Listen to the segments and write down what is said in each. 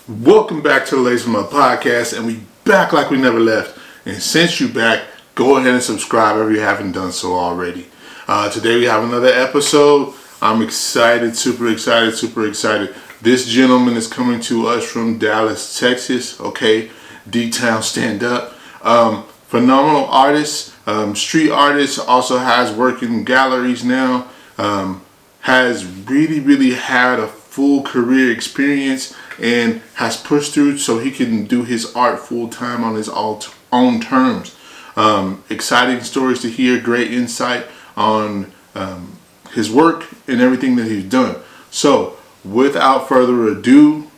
Welcome back to the Lazy Mud Podcast, and we back like we never left. And since you back, go ahead and subscribe if you haven't done so already. Today we have another episode. I'm excited, super excited, super excited. This gentleman is coming to us from Dallas, Texas. Okay, D-Town Stand Up. Phenomenal artist, street artist. Also has work in galleries now. Has really had a full career experience and has pushed through so he can do his art full time on his own terms. Exciting stories to hear, great insight on his work and everything that he's done. So, without further ado,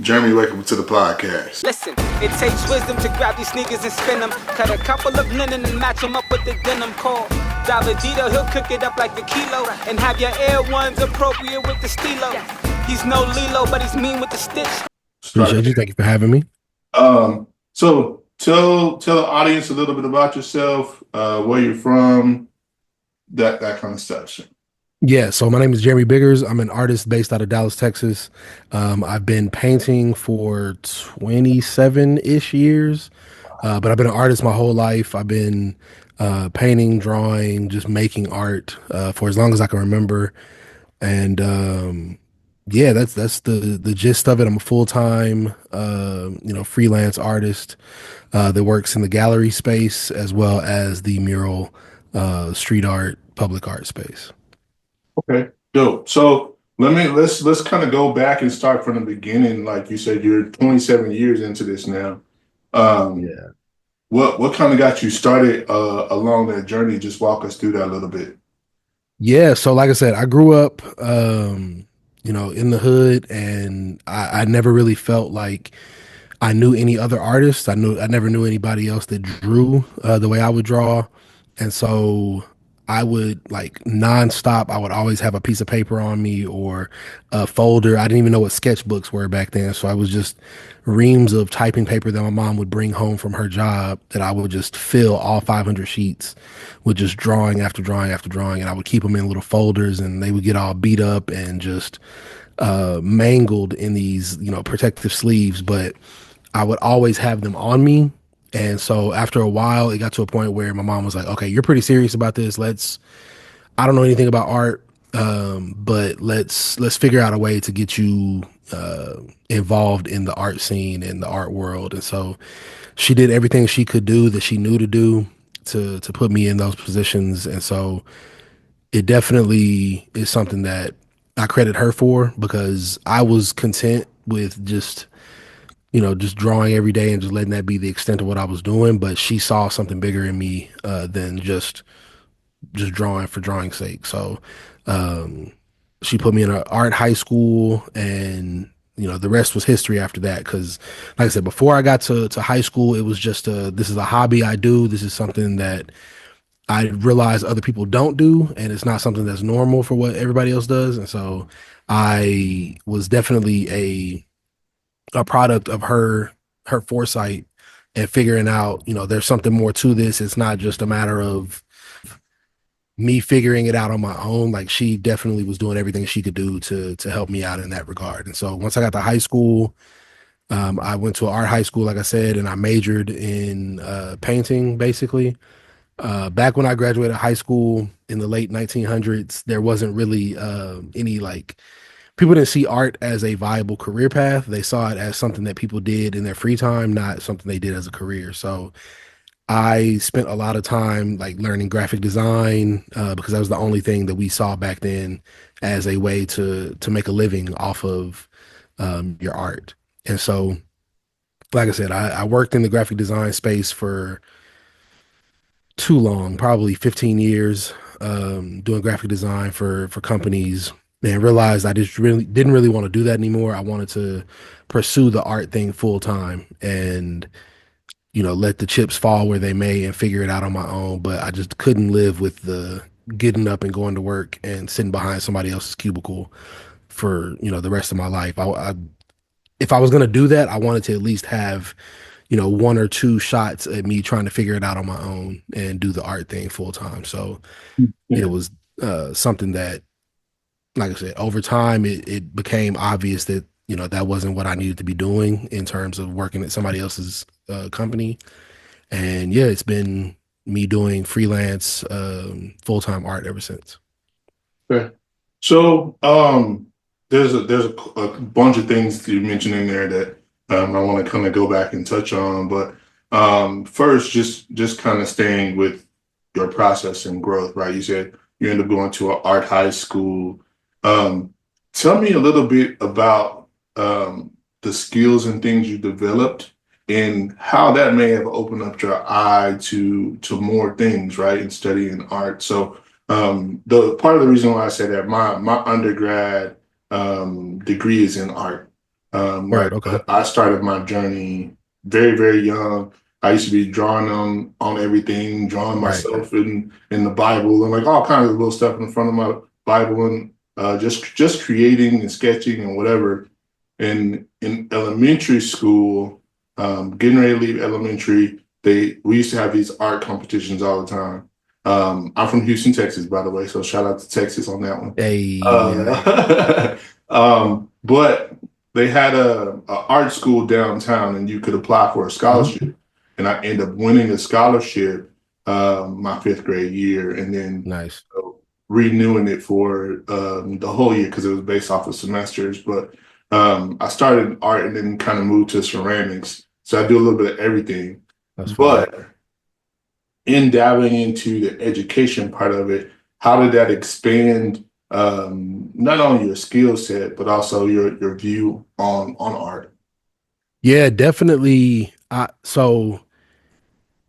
Jermey, welcome to the podcast. Listen, it takes wisdom to grab these sneakers and spin them. Cut a couple of linen and match them up with the denim call. Davidito, he'll cook it up like a kilo. And have your Air Ones appropriate with the stilo. He's no Lilo, but he's mean with the stitch. Appreciate you. Thank you for having me. So tell the audience a little bit about yourself, where you're from, that kind of stuff. Yeah, so my name is Jeremy Biggers. I'm an artist based out of Dallas, Texas. I've been painting for 27-ish years, but I've been an artist my whole life. I've been painting, drawing, just making art for as long as I can remember. And yeah, that's the gist of it. I'm a full-time, freelance artist that works in the gallery space as well as the mural, street art, public art space. Okay, dope. So let's kind of go back and start from the beginning. Like you said, you're 27 years into this now. Yeah. What kind of got you started along that journey? Just walk us through that a little bit. Yeah, so like I said, I grew up, in the hood, and I never really felt like I knew any other artists. I never knew anybody else that drew the way I would draw, and so I would like nonstop. I would always have a piece of paper on me or a folder. I didn't even know what sketchbooks were back then, so I was just reams of typing paper that my mom would bring home from her job that I would just fill all 500 sheets with just drawing after drawing after drawing, and I would keep them in little folders, and they would get all beat up and just mangled in these protective sleeves, but I would always have them on me. And so after a while, it got to a point where my mom was like, okay, you're pretty serious about this. I don't know anything about art, but let's figure out a way to get you involved in the art scene and the art world. And so she did everything she could do that she knew to do to put me in those positions. And so it definitely is something that I credit her for, because I was content with just drawing every day and just letting that be the extent of what I was doing. But she saw something bigger in me than just drawing for drawing's sake. So she put me in an art high school, and the rest was history after that. Because, like I said, before I got to high school, it was just this is a hobby I do. This is something that I realize other people don't do, and it's not something that's normal for what everybody else does. And so I was definitely a product of her foresight and figuring out, there's something more to this. It's not just a matter of me figuring it out on my own. Like, she definitely was doing everything she could do to help me out in that regard. And so once I got to high school, I went to an art high school, like I said, and I majored in painting, basically. Back when I graduated high school in the late 1900s, there wasn't really any people didn't see art as a viable career path. They saw it as something that people did in their free time, not something they did as a career. So I spent a lot of time learning graphic design because that was the only thing that we saw back then as a way to make a living off of your art. And so, like I said, I worked in the graphic design space for too long, probably 15 years, doing graphic design for companies, and realized I just really didn't really want to do that anymore. I wanted to pursue the art thing full time and, let the chips fall where they may and figure it out on my own. But I just couldn't live with the getting up and going to work and sitting behind somebody else's cubicle for, the rest of my life. If I was going to do that, I wanted to at least have, one or two shots at me trying to figure it out on my own and do the art thing full time. So it was something that, like I said, over time, it became obvious that that wasn't what I needed to be doing in terms of working at somebody else's company. And yeah, it's been me doing freelance, full-time art ever since. Okay. So, there's a bunch of things you mentioned in there that I want to kind of go back and touch on, but first, just kind of staying with your process and growth, right? You said you ended up going to an art high school. Um, Tell me a little bit about the skills and things you developed and how that may have opened up your eye to more things, right? In studying art. So the part of the reason why I say that my undergrad degree is in art. Right. Word, okay. I started my journey very, very young. I used to be drawing on everything, drawing Right. myself in the Bible and like all kinds of little stuff in front of my Bible and just creating and sketching and whatever. And in elementary school, getting ready to leave elementary, we used to have these art competitions all the time. I'm from Houston, Texas, by the way, so shout out to Texas on that one. Hey, But they had a art school downtown, and you could apply for a mhm. scholarship. And I ended up winning a scholarship my fifth grade year, and then Nice. renewing it for the whole year because it was based off of semesters. But I started art and then kind of moved to ceramics, so I do a little bit of everything. That's fire. But in dabbling into the education part of it, how did that expand not only your skill set but also your view on art? Yeah, definitely. So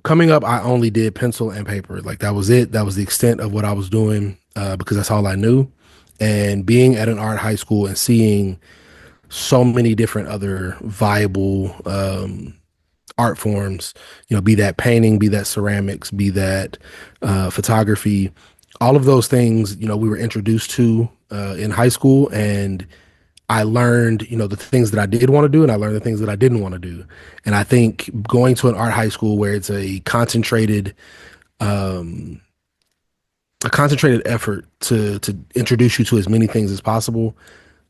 coming up, I only did pencil and paper. Like that was it. That was the extent of what I was doing, because that's all I knew. And being at an art high school and seeing so many different other viable art forms, be that painting, be that ceramics, be that photography, all of those things, we were introduced to in high school. And I learned, the things that I did want to do, and I learned the things that I didn't want to do. And I think going to an art high school where it's um, a concentrated effort to introduce you to as many things as possible.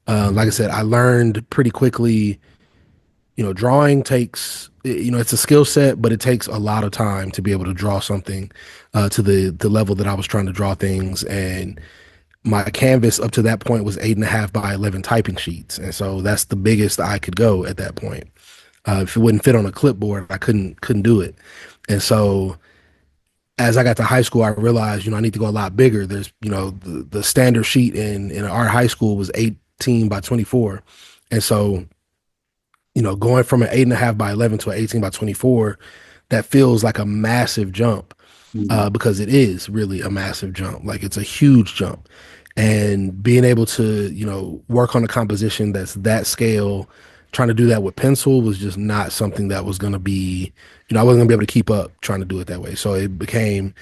Like I said, I learned pretty quickly. Drawing takes, it's a skill set, but it takes a lot of time to be able to draw something to the level that I was trying to draw things. And my canvas up to that point was 8.5 by 11 typing sheets, and so that's the biggest I could go at that point. If it wouldn't fit on a clipboard, I couldn't do it. And so as I got to high school, I realized, I need to go a lot bigger. There's, the standard sheet in our high school was 18 by 24, and so going from an 8.5 by 11 to an 18 by 24, that feels like a massive jump, Mhm. because it is really a massive jump. Like it's a huge jump. And being able to, work on a composition that's that scale, trying to do that with pencil was just not something that was going to be, I wasn't going to be able to keep up trying to do it that way. So it became,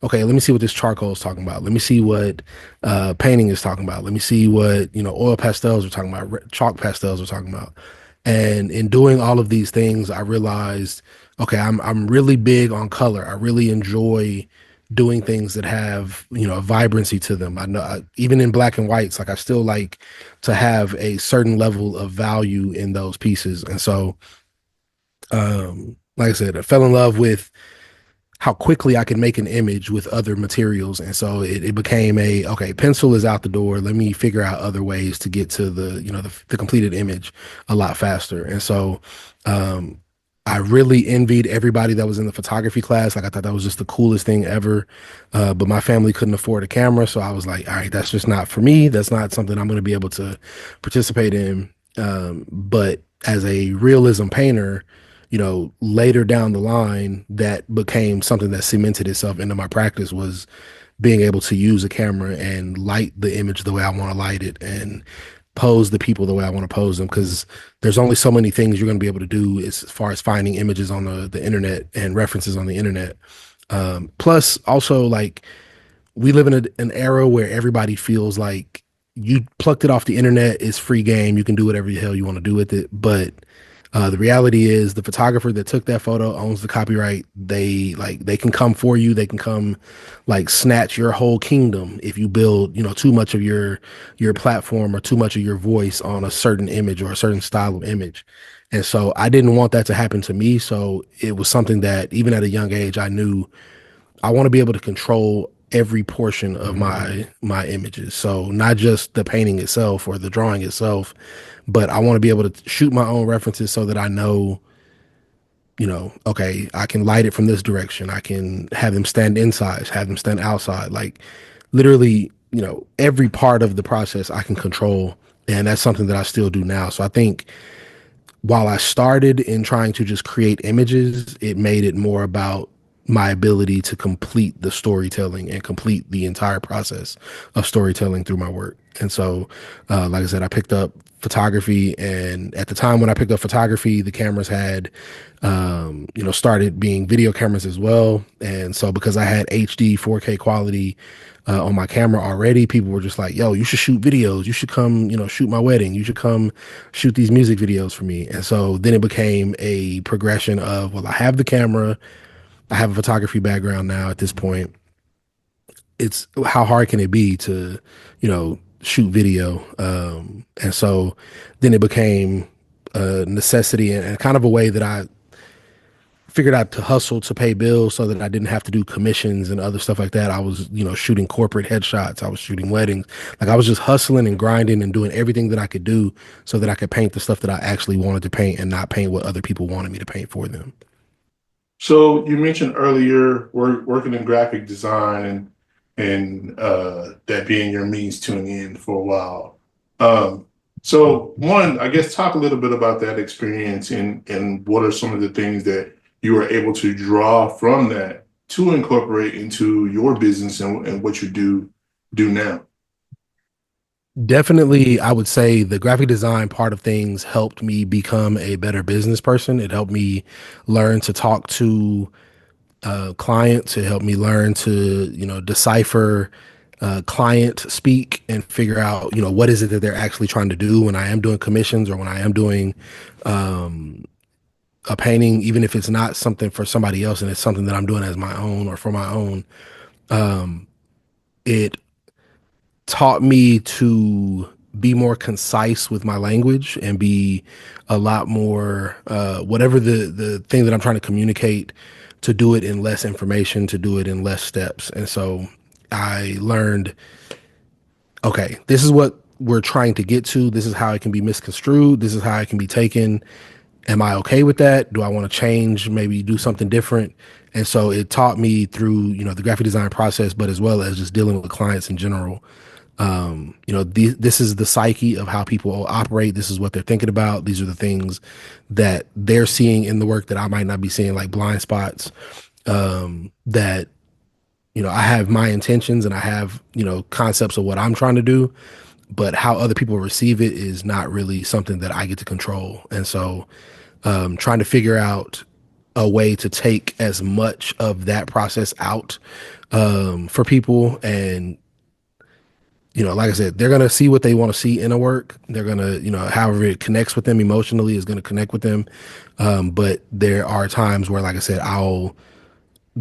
okay, let me see what this charcoal is talking about. Let me see what painting is talking about. Let me see what, oil pastels are talking about, chalk pastels are talking about. And in doing all of these things, I realized, okay, I'm really big on color. I really enjoy doing things that have, a vibrancy to them. I know, even in black and whites, like I still like to have a certain level of value in those pieces. And so, like I said, I fell in love with how quickly I could make an image with other materials. And so it became okay, pencil is out the door. Let me figure out other ways to get to the completed image a lot faster. And so, um, I really envied everybody that was in the photography class. Like I thought that was just the coolest thing ever. But my family couldn't afford a camera. So I was like, all right, that's just not for me. That's not something I'm going to be able to participate in. But as a realism painter, later down the line, that became something that cemented itself into my practice, was being able to use a camera and light the image the way I want to light it and pose the people the way I want to pose them. Because there's only so many things you're going to be able to do as far as finding images on the internet and references on the internet. Plus, also, like, we live in an era where everybody feels like you plucked it off the internet, it's free game. You can do whatever the hell you want to do with it. But The reality is the photographer that took that photo owns the copyright. They can come for you. They can come like snatch your whole kingdom if you build, too much of your platform or too much of your voice on a certain image or a certain style of image. And so I didn't want that to happen to me. So it was something that even at a young age, I knew I want to be able to control every portion of my images. So not just the painting itself or the drawing itself, but I want to be able to shoot my own references so that I know, okay, I can light it from this direction. I can have them stand inside, have them stand outside. Like literally, every part of the process I can control. And that's something that I still do now. So I think while I started in trying to just create images, it made it more about my ability to complete the storytelling and complete the entire process of storytelling through my work. And so, like I said, I picked up photography, and at the time when I picked up photography, the cameras had, started being video cameras as well. And so because I had HD 4K quality on my camera already, people were just like, yo, you should shoot videos. You should come, shoot my wedding. You should come shoot these music videos for me. And so then it became a progression of, well, I have the camera. I have a photography background now at this point. It's how hard can it be to, shoot video? And so then it became a necessity and kind of a way that I figured out to hustle to pay bills so that I didn't have to do commissions and other stuff like that. I was, shooting corporate headshots. I was shooting weddings. Like I was just hustling and grinding and doing everything that I could do so that I could paint the stuff that I actually wanted to paint and not paint what other people wanted me to paint for them. So you mentioned earlier working in graphic design and that being your means to an end for a while. So one, I guess talk a little bit about that experience and what are some of the things that you were able to draw from that to incorporate into your business and what you do now. Definitely, I would say the graphic design part of things helped me become a better business person. It helped me learn to talk to clients. It helped me learn to, decipher client speak and figure out, what is it that they're actually trying to do when I am doing commissions or when I am doing a painting, even if it's not something for somebody else and it's something that I'm doing as my own or for my own. It taught me to be more concise with my language and be a lot more whatever the thing that I'm trying to communicate, to do it in less information, to do it in less steps. And so I learned, okay, this is what we're trying to get to. This is how it can be misconstrued. This is how it can be taken. Am I okay with that? Do I want to change, maybe do something different? And so it taught me through, the graphic design process, but as well as just dealing with clients in general. This is the psyche of how people operate. This is what they're thinking about. These are the things that they're seeing in the work that I might not be seeing, like blind spots. That, I have my intentions and I have, concepts of what I'm trying to do, but how other people receive it is not really something that I get to control. And so, trying to figure out a way to take as much of that process out, for people. And like I said, they're going to see what they want to see in a work. They're going to, however it connects with them emotionally is going to connect with them. But there are times where, like I said, I'll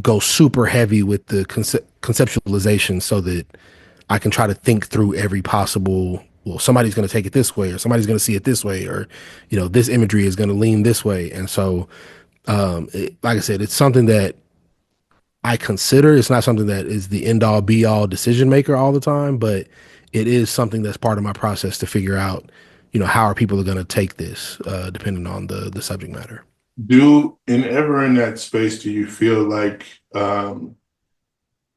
go super heavy with the conceptualization so that I can try to think through every possible, well, somebody's going to take it this way or somebody's going to see it this way, or, this imagery is going to lean this way. And so, like I said, it's something that I consider. It's not something that is the end all be all decision maker all the time, but it is something that's part of my process to figure out, how are people going to take this, depending on the subject matter. Ever in that space, do you feel like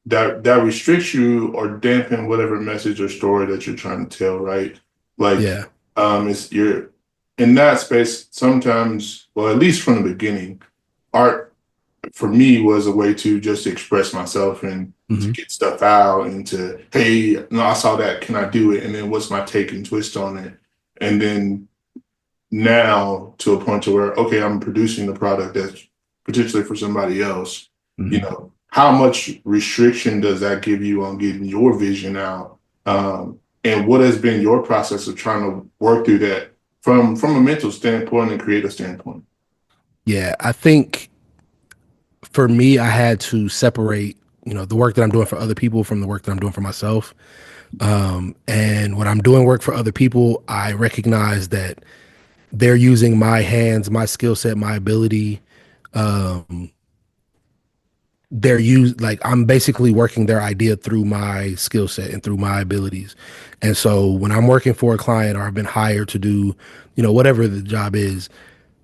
that restricts you or dampen whatever message or story that you're trying to tell, right? Like, Yeah. It's you're in that space sometimes, well, at least from the beginning, art for me was a way to just express myself and to get stuff out and to, hey, no, I saw that, can I do it? And then what's my take and twist on it? And then now to a point to where, okay, I'm producing the product that's potentially for somebody else. How much restriction does that give you on getting your vision out? And what has been your process of trying to work through that from a mental standpoint and creative standpoint? Yeah, I think for me, I had to separate, the work that I'm doing for other people from the work that I'm doing for myself. And when I'm doing work for other people, I recognize that they're using my hands, my skill set, my ability. Um, they're used like I'm basically working their idea through my skill set and through my abilities. And so when I'm working for a client or I've been hired to do, whatever the job is,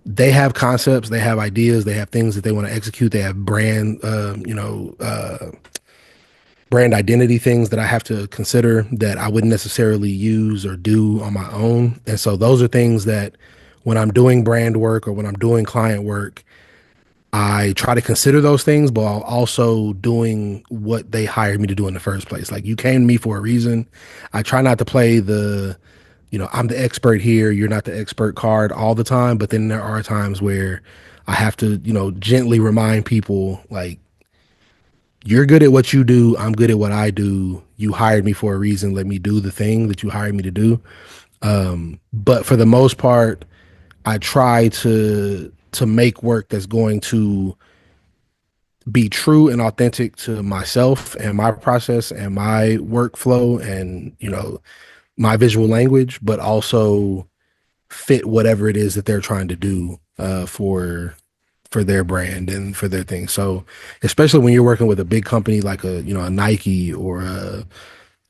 they have concepts, they have ideas, they have things that they want to execute. They have brand identity things that I have to consider that I wouldn't necessarily use or do on my own. And so those are things that when I'm doing brand work or when I'm doing client work, I try to consider those things, but while also doing what they hired me to do in the first place. Like you came to me for a reason. I try not to play I'm the expert here, you're not the expert card all the time. But then there are times where I have to, gently remind people like, you're good at what you do. I'm good at what I do. You hired me for a reason. Let me do the thing that you hired me to do. But for the most part, I try to make work that's going to be true and authentic to myself and my process and my workflow and my visual language, but also fit whatever it is that they're trying to do for their brand and for their thing. So especially when you're working with a big company like a Nike or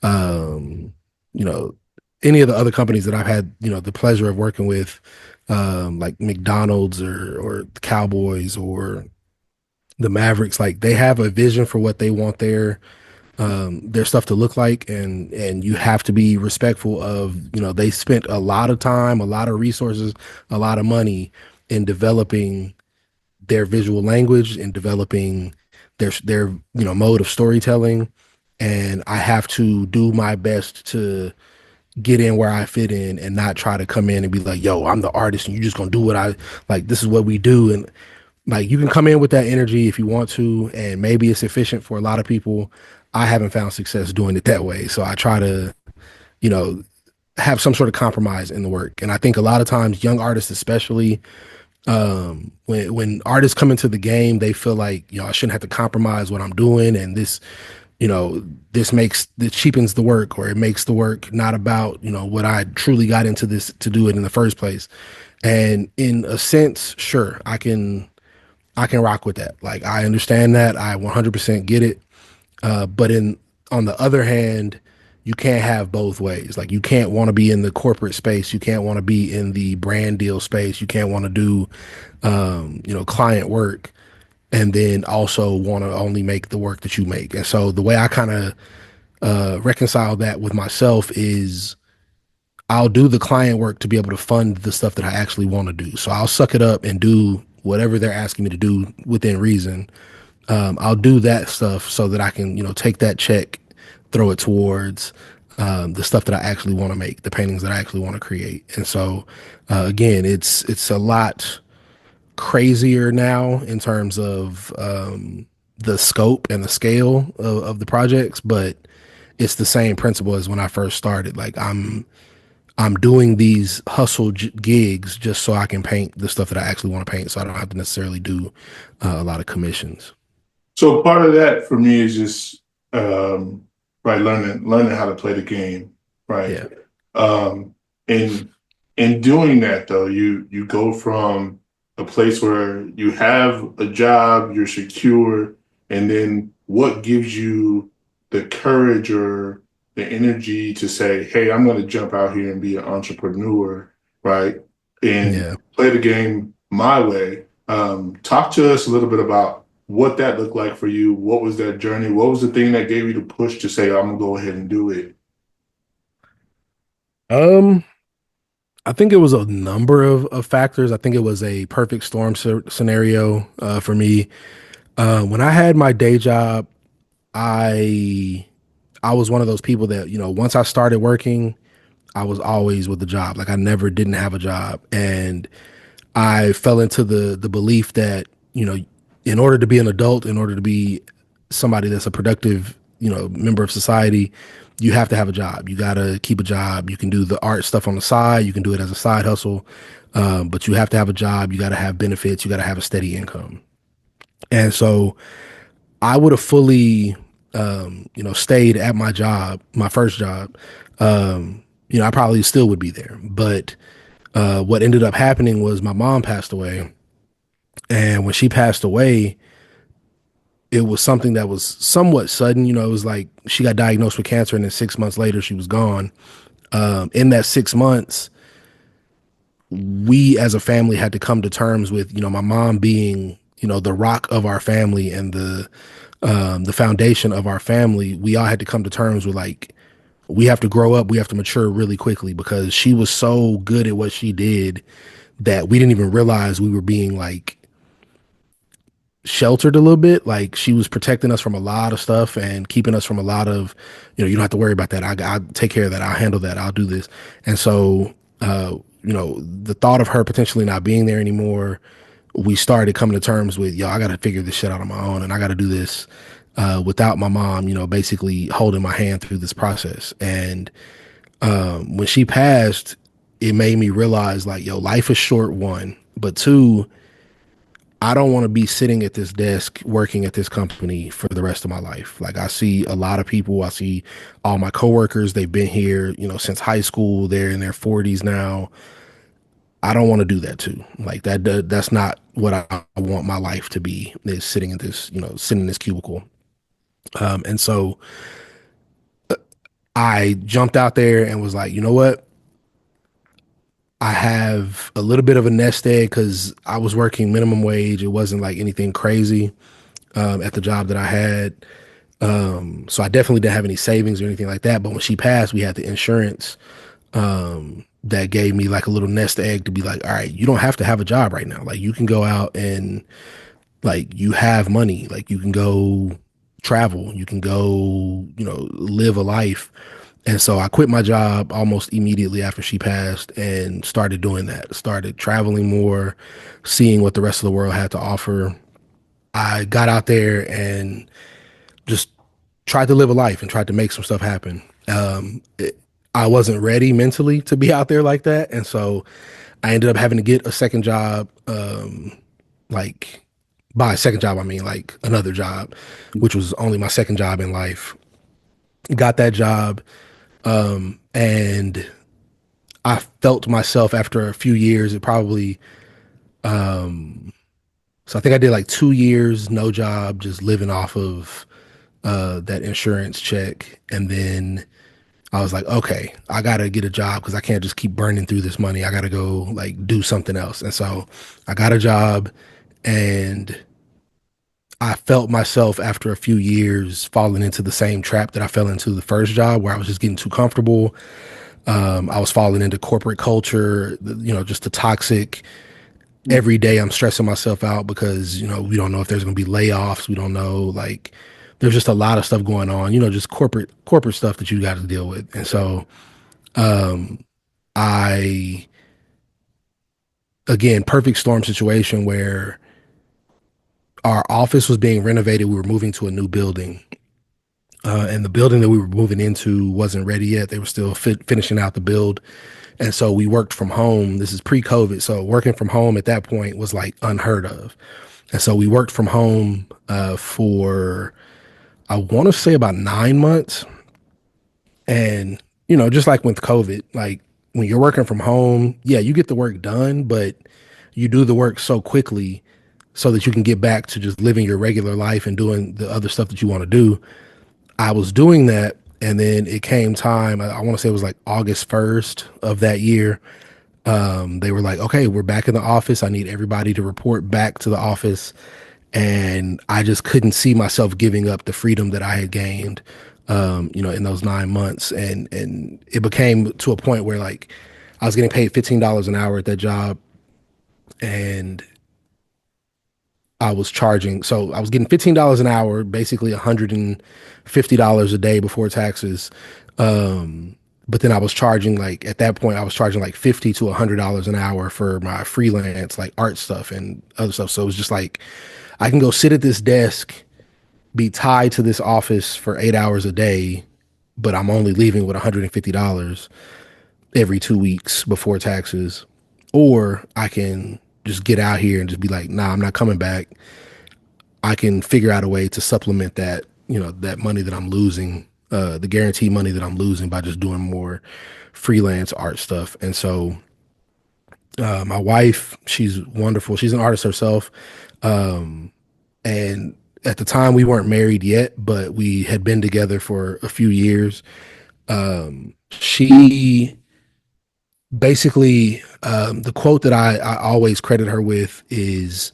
um, you know, any of the other companies that I've had, the pleasure of working with, like McDonald's or the Cowboys or the Mavericks, like they have a vision for what they want their stuff to look like, and you have to be respectful of, they spent a lot of time, a lot of resources, a lot of money in developing their visual language and developing their mode of storytelling. And I have to do my best to get in where I fit in and not try to come in and be like, yo, I'm the artist and you're just gonna do what I like, this is what we do. And like you can come in with that energy if you want to, and maybe it's efficient for a lot of people. I haven't found success doing it that way. So I try to, you know, have some sort of compromise in the work. And I think a lot of times young artists especially, when artists come into the game, they feel like, I shouldn't have to compromise what I'm doing, and this cheapens the work, or it makes the work not about, what I truly got into this to do it in the first place. And in a sense, sure, I can rock with that. Like I understand that. I 100% get it. But on the other hand, you can't have both ways. Like you can't want to be in the corporate space. You can't want to be in the brand deal space. You can't want to do, client work and then also want to only make the work that you make. And so the way I kind of reconcile that with myself is I'll do the client work to be able to fund the stuff that I actually want to do. So I'll suck it up and do whatever they're asking me to do within reason. I'll do that stuff so that I can, take that check, throw it towards the stuff that I actually want to make, the paintings that I actually want to create. And so, again, it's a lot crazier now in terms of the scope and the scale of the projects, but it's the same principle as when I first started. Like I'm doing these hustle gigs just so I can paint the stuff that I actually want to paint, so I don't have to necessarily do a lot of commissions. So part of that for me is just right, learning how to play the game, right? Yeah. And in doing that though, you go from a place where you have a job, you're secure, and then what gives you the courage or the energy to say, hey, I'm going to jump out here and be an entrepreneur, right? And play the game my way. Talk to us a little bit about what that looked like for you. What was that journey? What was the thing that gave you the push to say, I'm gonna go ahead and do it? Um, I think it was a number of factors. I think it was a perfect storm scenario for me. When I had my day job, I I was one of those people that, once I started working, I was always with the job. Like I never didn't have a job. And I fell into the belief that, in order to be an adult, in order to be somebody that's a productive, member of society, you have to have a job. You got to keep a job. You can do the art stuff on the side. You can do it as a side hustle. But you have to have a job. You got to have benefits. You got to have a steady income. And so I would have fully, stayed at my job, my first job. I probably still would be there. But what ended up happening was my mom passed away. And when she passed away, it was something that was somewhat sudden. It was like she got diagnosed with cancer, and then 6 months later, she was gone. In that 6 months, we as a family had to come to terms with, my mom being, the rock of our family and the foundation of our family. We all had to come to terms with, like, we have to grow up, we have to mature really quickly, because she was so good at what she did that we didn't even realize we were being, like, sheltered a little bit. Like, she was protecting us from a lot of stuff and keeping us from a lot of, you don't have to worry about that. I'll take care of that. I'll handle that. I'll do this. And so, the thought of her potentially not being there anymore, we started coming to terms with, I got to figure this shit out on my own, and I got to do this without my mom, basically holding my hand through this process. And when she passed, it made me realize, like, life is short, one, but two, I don't want to be sitting at this desk working at this company for the rest of my life. Like, I see a lot of people, I see all my coworkers, they've been here, since high school, they're in their 40s now. I don't want to do that too. Like, that's not what I want my life to be, is sitting in this, sitting in this cubicle. And so I jumped out there and was like, you know what? I have a little bit of a nest egg because I was working minimum wage. It wasn't like anything crazy at the job that I had. So I definitely didn't have any savings or anything like that. But when she passed, we had the insurance that gave me like a little nest egg to be like, all right, you don't have to have a job right now. Like, you can go out and, like, you have money. Like, you can go travel. You can go, live a life. And so I quit my job almost immediately after she passed and started doing that. Started traveling more, seeing what the rest of the world had to offer. I got out there and just tried to live a life and tried to make some stuff happen. I wasn't ready mentally to be out there like that. And so I ended up having to get a second job. Like, by a second job, I mean like another job, which was only my second job in life. Got that job. And I felt myself after a few years, it probably, so I think I did like 2 years, no job, just living off of, that insurance check. And then I was like, okay, I got to get a job because I can't just keep burning through this money. I got to go like do something else. And so I got a job, and I felt myself after a few years falling into the same trap that I fell into the first job, where I was just getting too comfortable. I was falling into corporate culture, just the toxic. Every day I'm stressing myself out because, we don't know if there's going to be layoffs. We don't know, like, there's just a lot of stuff going on, just corporate stuff that you got to deal with. And so, I, again, perfect storm situation where our office was being renovated. We were moving to a new building. And the building that we were moving into wasn't ready yet. They were still finishing out the build. And so we worked from home. This is pre-COVID. So working from home at that point was like unheard of. And so we worked from home for, I want to say, about 9 months. And, just like with COVID, like, when you're working from home, yeah, you get the work done, but you do the work so quickly so that you can get back to just living your regular life and doing the other stuff that you want to do. I was doing that, and then it came time, I want to say it was like August 1st of that year. They were like, okay, we're back in the office. I need everybody to report back to the office. And I just couldn't see myself giving up the freedom that I had gained, in those 9 months. And it became to a point where, like, I was getting paid $15 an hour at that job, and I was getting $15 an hour, basically $150 a day before taxes. But then I was charging, like, at that point, I was charging like $50 to $100 an hour for my freelance, like, art stuff and other stuff. So it was just like, I can go sit at this desk be tied to this office for 8 hours a day, but I'm only leaving with $150 every 2 weeks before taxes. Or I can just get out here and just be like, nah, I'm not coming back. I can figure out a way to supplement that, that money that I'm losing, the guaranteed money that I'm losing by just doing more freelance art stuff. And so my wife, she's wonderful. She's an artist herself. And at the time we weren't married yet, but we had been together for a few years. She basically, the quote that I always credit her with is,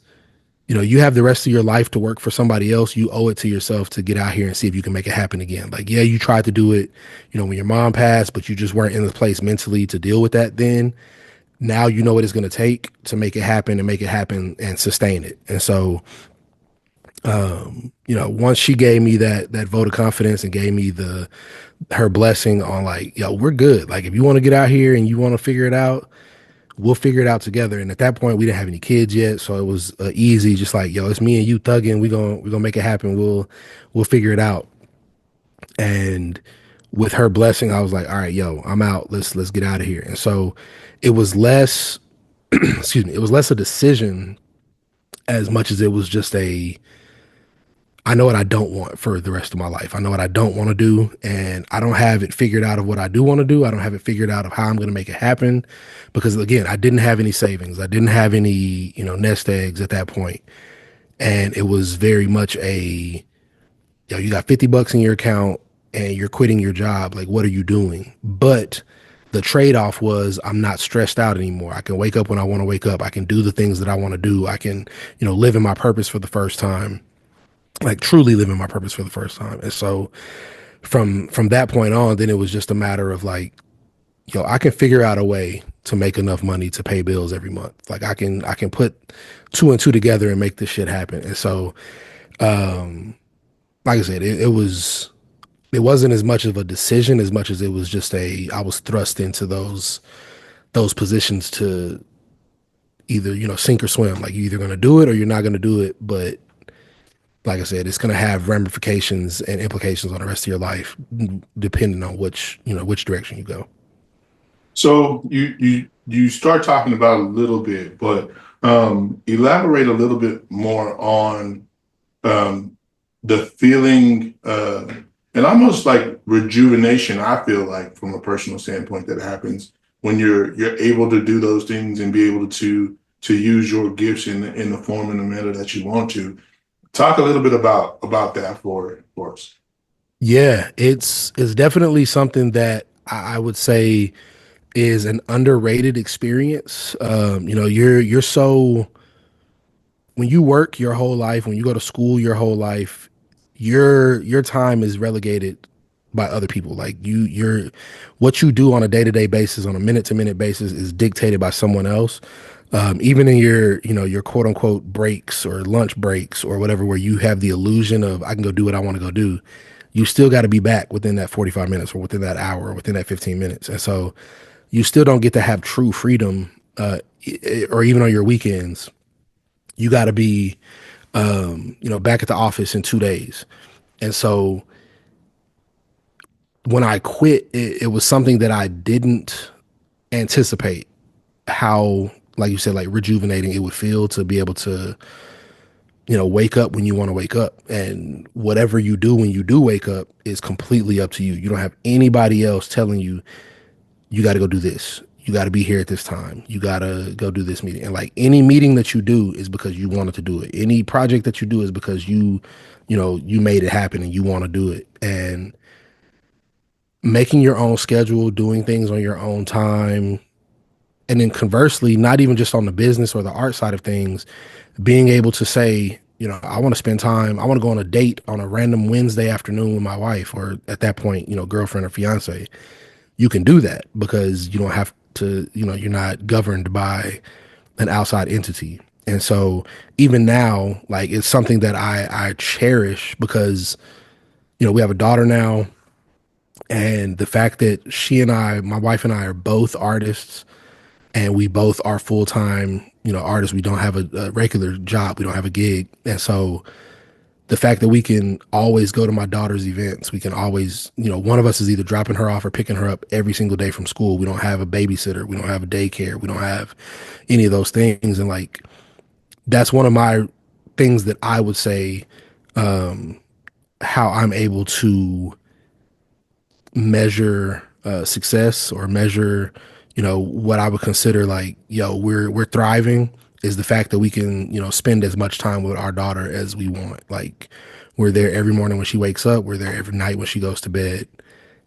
you have the rest of your life to work for somebody else. You owe it to yourself to get out here and see if you can make it happen again. Like, yeah, you tried to do it, when your mom passed, but you just weren't in the place mentally to deal with that then. Now you know what it's going to take to make it happen and make it happen and sustain it. And so, once she gave me that vote of confidence and gave me her blessing on like, yo, we're good. Like, if you want to get out here and you want to figure it out, we'll figure it out together. And at that point, we didn't have any kids yet, so it was easy. Just like, yo, it's me and you thugging. We gonna make it happen. We'll figure it out. And with her blessing, I was like, all right, yo, I'm out. Let's get out of here. And so it was less, excuse me, it was less a decision as much as it was just I know what I don't want for the rest of my life. I know what I don't want to do, and I don't have it figured out of what I do want to do. I don't have it figured out of how I'm going to make it happen because, again, I didn't have any savings. I didn't have any, nest eggs at that point. And it was very much you got $50 in your account and you're quitting your job. Like, what are you doing? But the trade-off was I'm not stressed out anymore. I can wake up when I want to wake up. I can do the things that I want to do. I can, live in my purpose for the first time. Like, truly living my purpose for the first time. And so from that point on, then it was just a matter of like, I can figure out a way to make enough money to pay bills every month. Like, I can put two and two together and make this shit happen. And so, like I said, it wasn't as much of a decision as much as it was just I was thrust into those positions to either, sink or swim. Like, you're either going to do it or you're not going to do it. But like I said, it's going to have ramifications and implications on the rest of your life, depending on which direction you go. So you start talking about it a little bit, but elaborate a little bit more on the feeling and almost like rejuvenation. I feel like from a personal standpoint that happens when you're able to do those things and be able to use your gifts in the form and the manner that you want to. Talk a little bit about that for us. Yeah, it's definitely something that I would say is an underrated experience. You're so, when you work your whole life, when you go to school your whole life, your time is relegated by other people. Like, what you do on a day-to-day basis, on a minute-to-minute basis, is dictated by someone else. Even in your quote unquote breaks or lunch breaks or whatever, where you have the illusion of I can go do what I want to go do, you still got to be back within that 45 minutes or within that hour or within that 15 minutes. And so you still don't get to have true freedom, or even on your weekends, you got to be, back at the office in 2 days. And so when I quit, it was something that I didn't anticipate how, like you said, like rejuvenating it would feel to be able to, wake up when you want to wake up. And whatever you do when you do wake up is completely up to you. You don't have anybody else telling you, you got to go do this. You got to be here at this time. You got to go do this meeting. And like, any meeting that you do is because you wanted to do it. Any project that you do is because you made it happen and you want to do it. And making your own schedule, doing things on your own time, and then conversely, not even just on the business or the art side of things, being able to say, I want to spend time, I want to go on a date on a random Wednesday afternoon with my wife, or at that point, girlfriend or fiance. You can do that because you don't have to, you're not governed by an outside entity. And so even now, like, it's something that I cherish because, we have a daughter now. And the fact that my wife and I are both artists, and we both are full-time, artists. We don't have a regular job. We don't have a gig. And so the fact that we can always go to my daughter's events, we can always, one of us is either dropping her off or picking her up every single day from school. We don't have a babysitter. We don't have a daycare. We don't have any of those things. And like, that's one of my things that I would say, how I'm able to measure success or measure, what I would consider like, we're thriving is the fact that we can, spend as much time with our daughter as we want. Like we're there every morning when she wakes up. We're there every night when she goes to bed.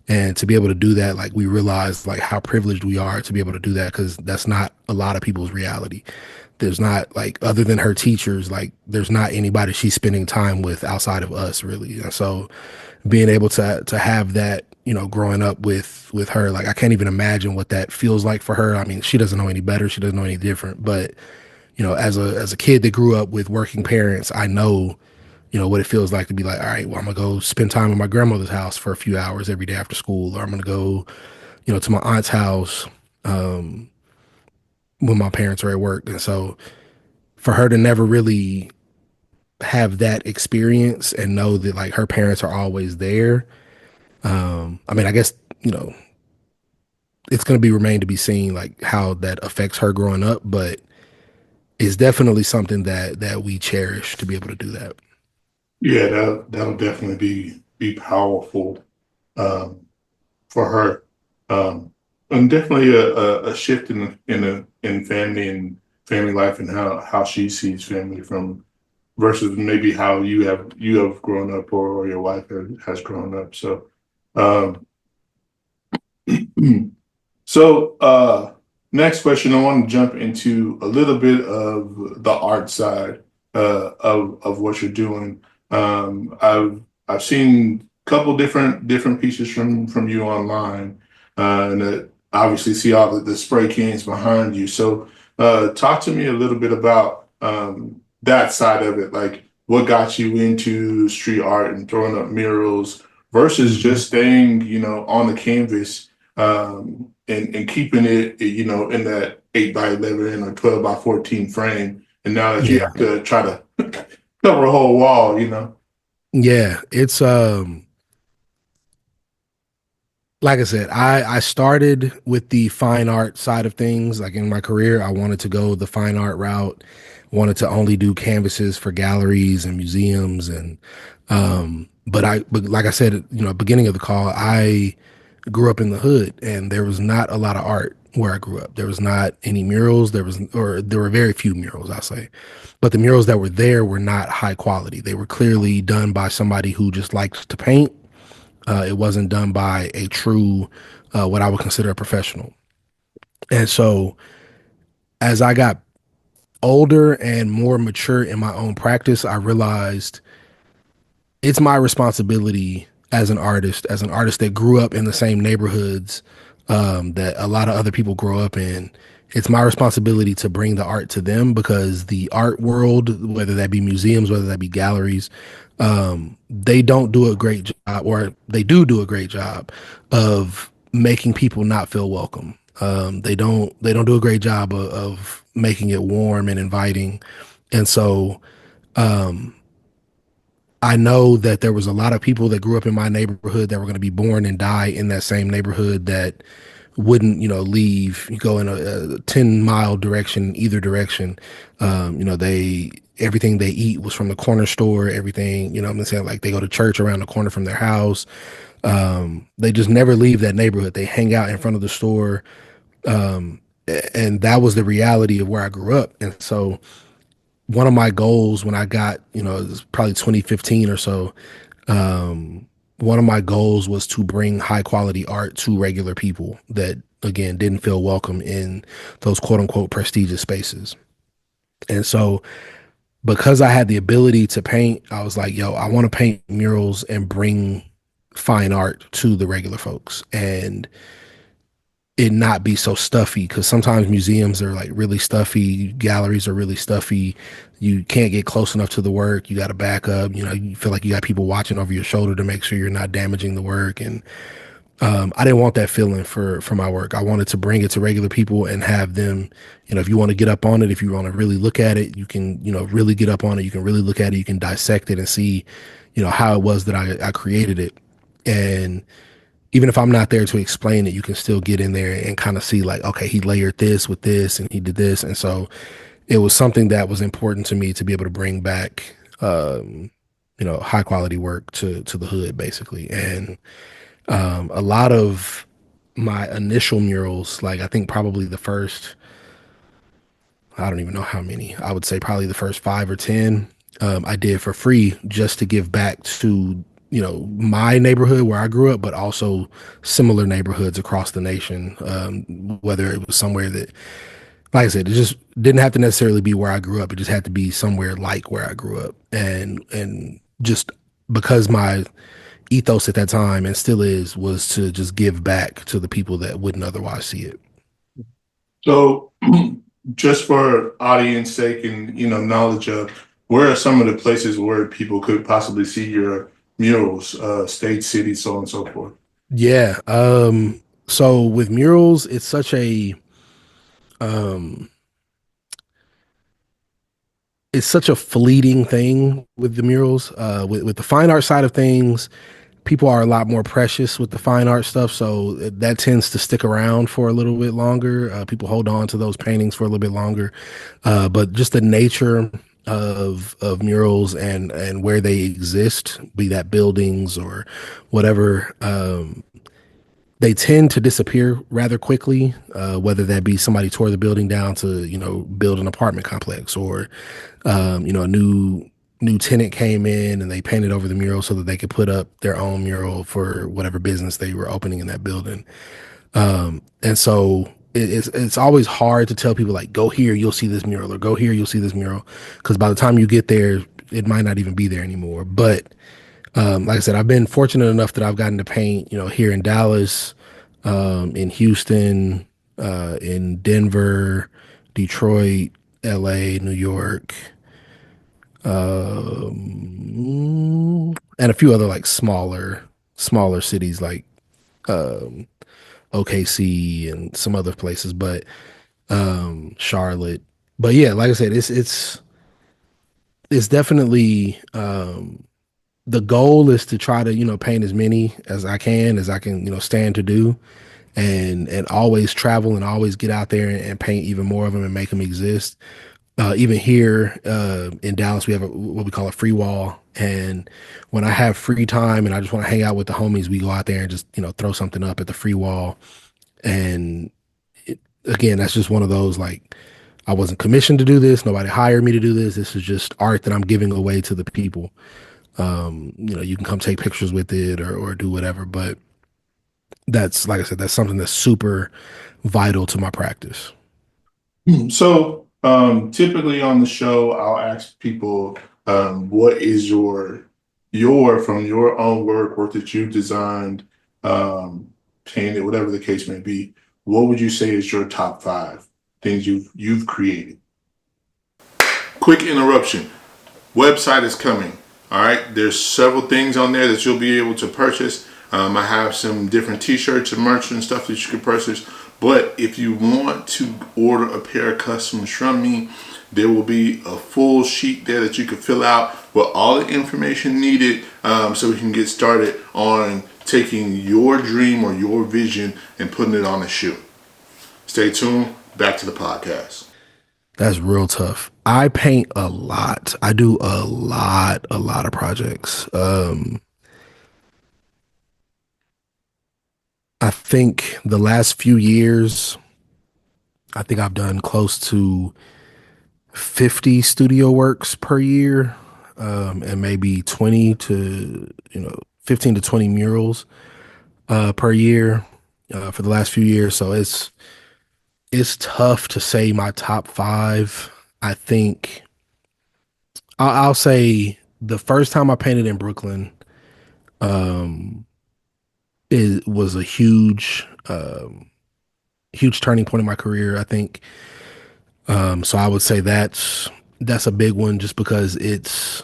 And to be able to do that, like we realize like how privileged we are to be able to do that because that's not a lot of people's reality. There's not like other than her teachers, like there's not anybody she's spending time with outside of us really. And so being able to have that, growing up with her, like I can't even imagine what that feels like for her. I mean, she doesn't know any better, she doesn't know any different, but as a kid that grew up with working parents, I know, what it feels like to be like, all right, well, I'm gonna go spend time at my grandmother's house for a few hours every day after school, or I'm gonna go, to my aunt's house when my parents are at work. And so for her to never really have that experience and know that like her parents are always there, I mean, I guess, it's gonna be remain to be seen like how that affects her growing up, but it's definitely something that we cherish to be able to do that. Yeah, that'll definitely be powerful um, for her, and definitely a shift in family and family life and how she sees family from versus maybe how you have grown up or your wife has grown up. So, um, next question, I want to jump into a little bit of the art side of what you're doing. I've seen a couple different pieces from you online, and obviously see all the spray cans behind you. So, talk to me a little bit about that side of it, like what got you into street art and throwing up murals versus Mhm. just staying, on the canvas and keeping it, in that 8x11 or 12x14 frame. And now that you Yeah. have to try to cover a whole wall. Yeah. It's like I said, I started with the fine art side of things. Like in my career, I wanted to go the fine art route, wanted to only do canvases for galleries and museums. And, but like I said, beginning of the call, I grew up in the hood and there was not a lot of art where I grew up. There was not any murals. There were very few murals, I'll say, but the murals that were there were not high quality. They were clearly done by somebody who just liked to paint. It wasn't done by a true, what I would consider a professional. And so as I got older and more mature in my own practice, I realized it's my responsibility as an artist that grew up in the same neighborhoods that a lot of other people grow up in. It's my responsibility to bring the art to them because the art world, whether that be museums, whether that be galleries, they don't do a great job, or they do a great job of making people not feel welcome. They don't do a great job of making it warm and inviting, and so I know that there was a lot of people that grew up in my neighborhood that were going to be born and die in that same neighborhood that wouldn't, leave, go in a 10-mile direction, either direction. Everything they eat was from the corner store, everything, what I'm saying? Like they go to church around the corner from their house. They just never leave that neighborhood. They hang out in front of the store. And that was the reality of where I grew up. And so, one of my goals when I got, it was probably 2015 or so, one of my goals was to bring high quality art to regular people that, again, didn't feel welcome in those quote unquote prestigious spaces. And so, because I had the ability to paint, I was like, yo, I want to paint murals and bring fine art to the regular folks. And it not be so stuffy because sometimes museums are like really stuffy, galleries are really stuffy. You can't get close enough to the work. You got to back up. You feel like you got people watching over your shoulder to make sure you're not damaging the work. And I didn't want that feeling for my work. I wanted to bring it to regular people and have them, if you want to get up on it, if you want to really look at it, you can, really get up on it. You can really look at it. You can dissect it and see, how it was that I created it. And even if I'm not there to explain it, you can still get in there and kind of see like, okay, he layered this with this and he did this. And so it was something that was important to me to be able to bring back, high quality work to the hood basically. And a lot of my initial murals, like I think probably the first, I don't even know how many, I would say probably the first 5 or 10, I did for free just to give back to, my neighborhood where I grew up, but also similar neighborhoods across the nation. Whether it was somewhere that, like I said, it just didn't have to necessarily be where I grew up. It just had to be somewhere like where I grew up. And just because my ethos at that time and still is was to just give back to the people that wouldn't otherwise see it. So, just for audience sake and knowledge of, where are some of the places where people could possibly see your murals, state, city, so on and so forth? Yeah. So with murals, um it's such a fleeting thing with the murals. With the fine art side of things, people are a lot more precious with the fine art stuff, so that tends to stick around for a little bit longer. People hold on to those paintings for a little bit longer, but just the nature of murals and where they exist, be that buildings or whatever, they tend to disappear rather quickly. Whether that be somebody tore the building down to build an apartment complex, or a new tenant came in and they painted over the mural so that they could put up their own mural for whatever business they were opening in that building. And so it's always hard to tell people like, go here, you'll see this mural, or go here, you'll see this mural, because by the time you get there, it might not even be there anymore. But like I said, I've been fortunate enough that I've gotten to paint, here in Dallas, in Houston, in Denver, Detroit, LA, New York, and a few other like smaller cities like um, OKC and some other places, but Charlotte. But yeah, like I said, it's definitely the goal is to try to paint as many as I can stand to do, and always travel and always get out there and paint even more of them and make them exist. Even here in Dallas, we have what we call a free wall. And when I have free time and I just want to hang out with the homies, we go out there and just, throw something up at the free wall. And again, that's just one of those like, I wasn't commissioned to do this. Nobody hired me to do this. This is just art that I'm giving away to the people. You can come take pictures with it or do whatever. But that's, like I said, that's something that's super vital to my practice. So, typically on the show, I'll ask people, what is your from your own work that you've designed, painted, whatever the case may be. What would you say is your top 5 things you've created? Quick interruption. Website is coming. All right, there's several things on there that you'll be able to purchase. I have some different T-shirts and merch and stuff that you can purchase. But if you want to order a pair of customs from me, there will be a full sheet there that you can fill out with all the information needed, so we can get started on taking your dream or your vision and putting it on a shoe. Stay tuned. Back to the podcast. That's real tough. I paint a lot. I do a lot of projects. I think the last few years, I think I've done close to 50 studio works per year, and maybe 15 to 20 murals per year for the last few years. So it's tough to say my top 5. I think I'll say the first time I painted in Brooklyn, um, it was a huge turning point in my career, I think. So I would say that's a big one, just because it's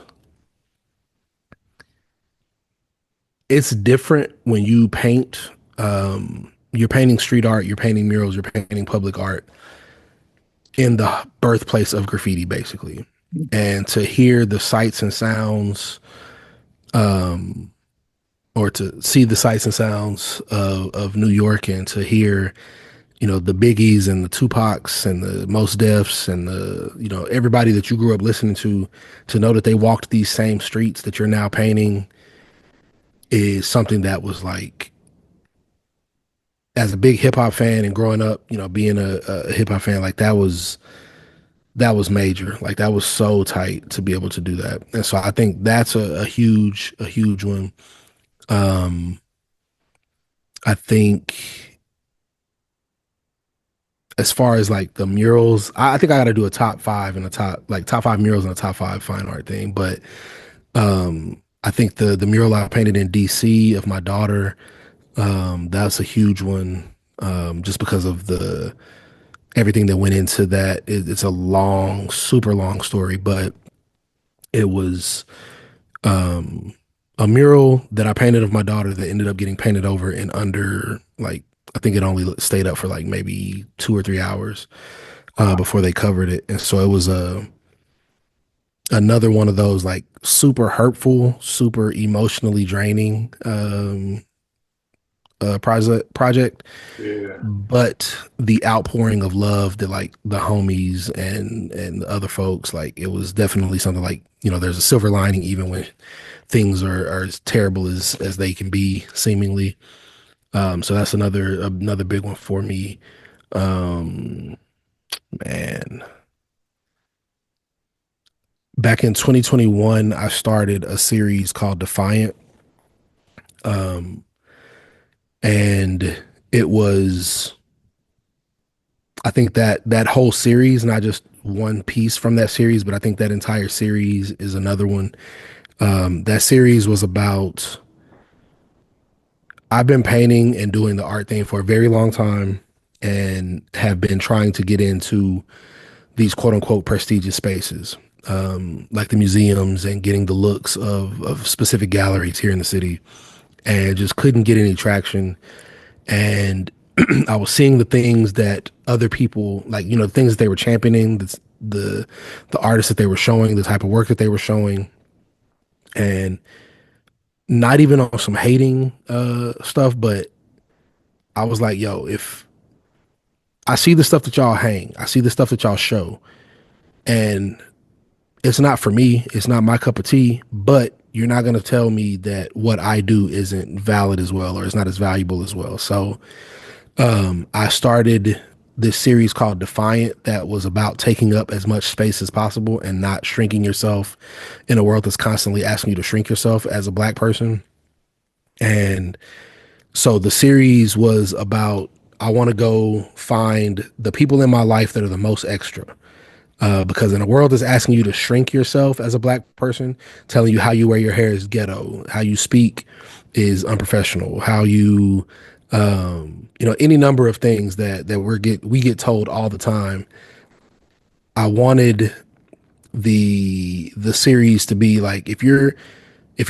different when you paint you're painting street art, you're painting murals, you're painting public art in the birthplace of graffiti, basically. And to hear the sights and sounds, or to see the sights and sounds of New York, and to hear, the Biggies and the Tupacs and the Mos Defs and the, everybody that you grew up listening to know that they walked these same streets that you're now painting is something that was like, as a big hip hop fan and growing up, being a hip hop fan, like that was major. Like that was so tight to be able to do that. And so I think that's a huge one. Um, I think as far as like the murals, I think I got to do a top five and a top five murals and a top five fine art thing. But I think the mural I painted in DC of my daughter, that's a huge one. Just because of the everything that went into that. It's a long, super long story, but it was a mural that I painted of my daughter that ended up getting painted over in under, like, I think it only stayed up for like maybe 2 or 3 hours before they covered it. And so it was another one of those like super hurtful, super emotionally draining project, Yeah. but the outpouring of love that like the homies and the other folks, like it was definitely something like, there's a silver lining even when things are as terrible as they can be seemingly. So that's another big one for me. um Man, back in 2021 I started a series called Defiant, um and it was, I think that whole series, not just one piece from that series, but I think that entire series is another one. That series was about, I've been painting and doing the art thing for a very long time and have been trying to get into these quote unquote prestigious spaces, like the museums, and getting the looks of specific galleries here in the city, and just couldn't get any traction. And I was seeing the things that other people, like, the things that they were championing, the artists that they were showing, the type of work that they were showing, and not even on some hating stuff, but I was like, yo, if I see the stuff that y'all hang, I see the stuff that y'all show, and it's not for me, it's not my cup of tea, but you're not going to tell me that what I do isn't valid as well, or it's not as valuable as well. So I started this series called Defiant that was about taking up as much space as possible and not shrinking yourself in a world that's constantly asking you to shrink yourself as a Black person. And so the series was about, I want to go find the people in my life that are the most extra. Because in a world that's asking you to shrink yourself as a Black person, telling you how you wear your hair is ghetto, how you speak is unprofessional, how you, any number of things that we get told all the time. I wanted the series to be like, if you're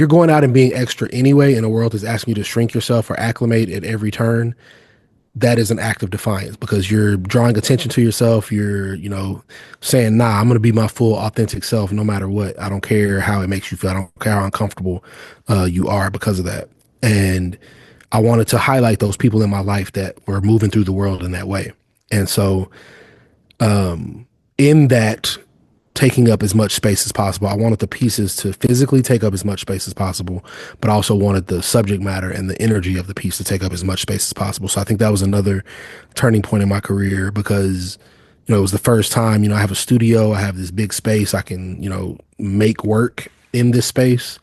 going out and being extra anyway in a world that's asking you to shrink yourself or acclimate at every turn, that is an act of defiance, because you're drawing attention to yourself. You're, saying, nah, I'm going to be my full authentic self no matter what. I don't care how it makes you feel. I don't care how uncomfortable you are because of that. And I wanted to highlight those people in my life that were moving through the world in that way. And so in that taking up as much space as possible, I wanted the pieces to physically take up as much space as possible, but I also wanted the subject matter and the energy of the piece to take up as much space as possible. So I think that was another turning point in my career, because, it was the first time, I have a studio, I have this big space, I can, make work in this space.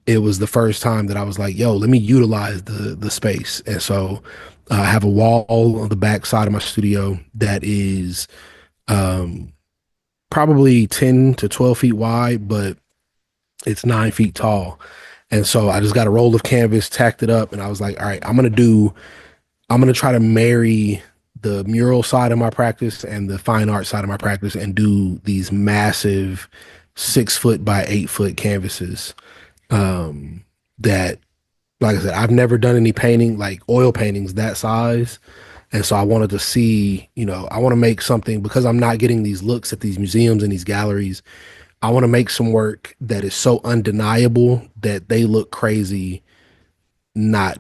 It was the first time that I was like, yo, let me utilize the space. And so I have a wall on the back side of my studio that is, probably 10 to 12 feet wide, but it's 9 feet tall. And so I just got a roll of canvas, tacked it up, and I was like, all right, I'm going to try to marry the mural side of my practice and the fine art side of my practice and do these massive 6 foot by 8 foot canvases that, like I said, I've never done any painting, like oil paintings that size. And so I wanted to see, I want to make something because I'm not getting these looks at these museums and these galleries. I want to make some work that is so undeniable that they look crazy not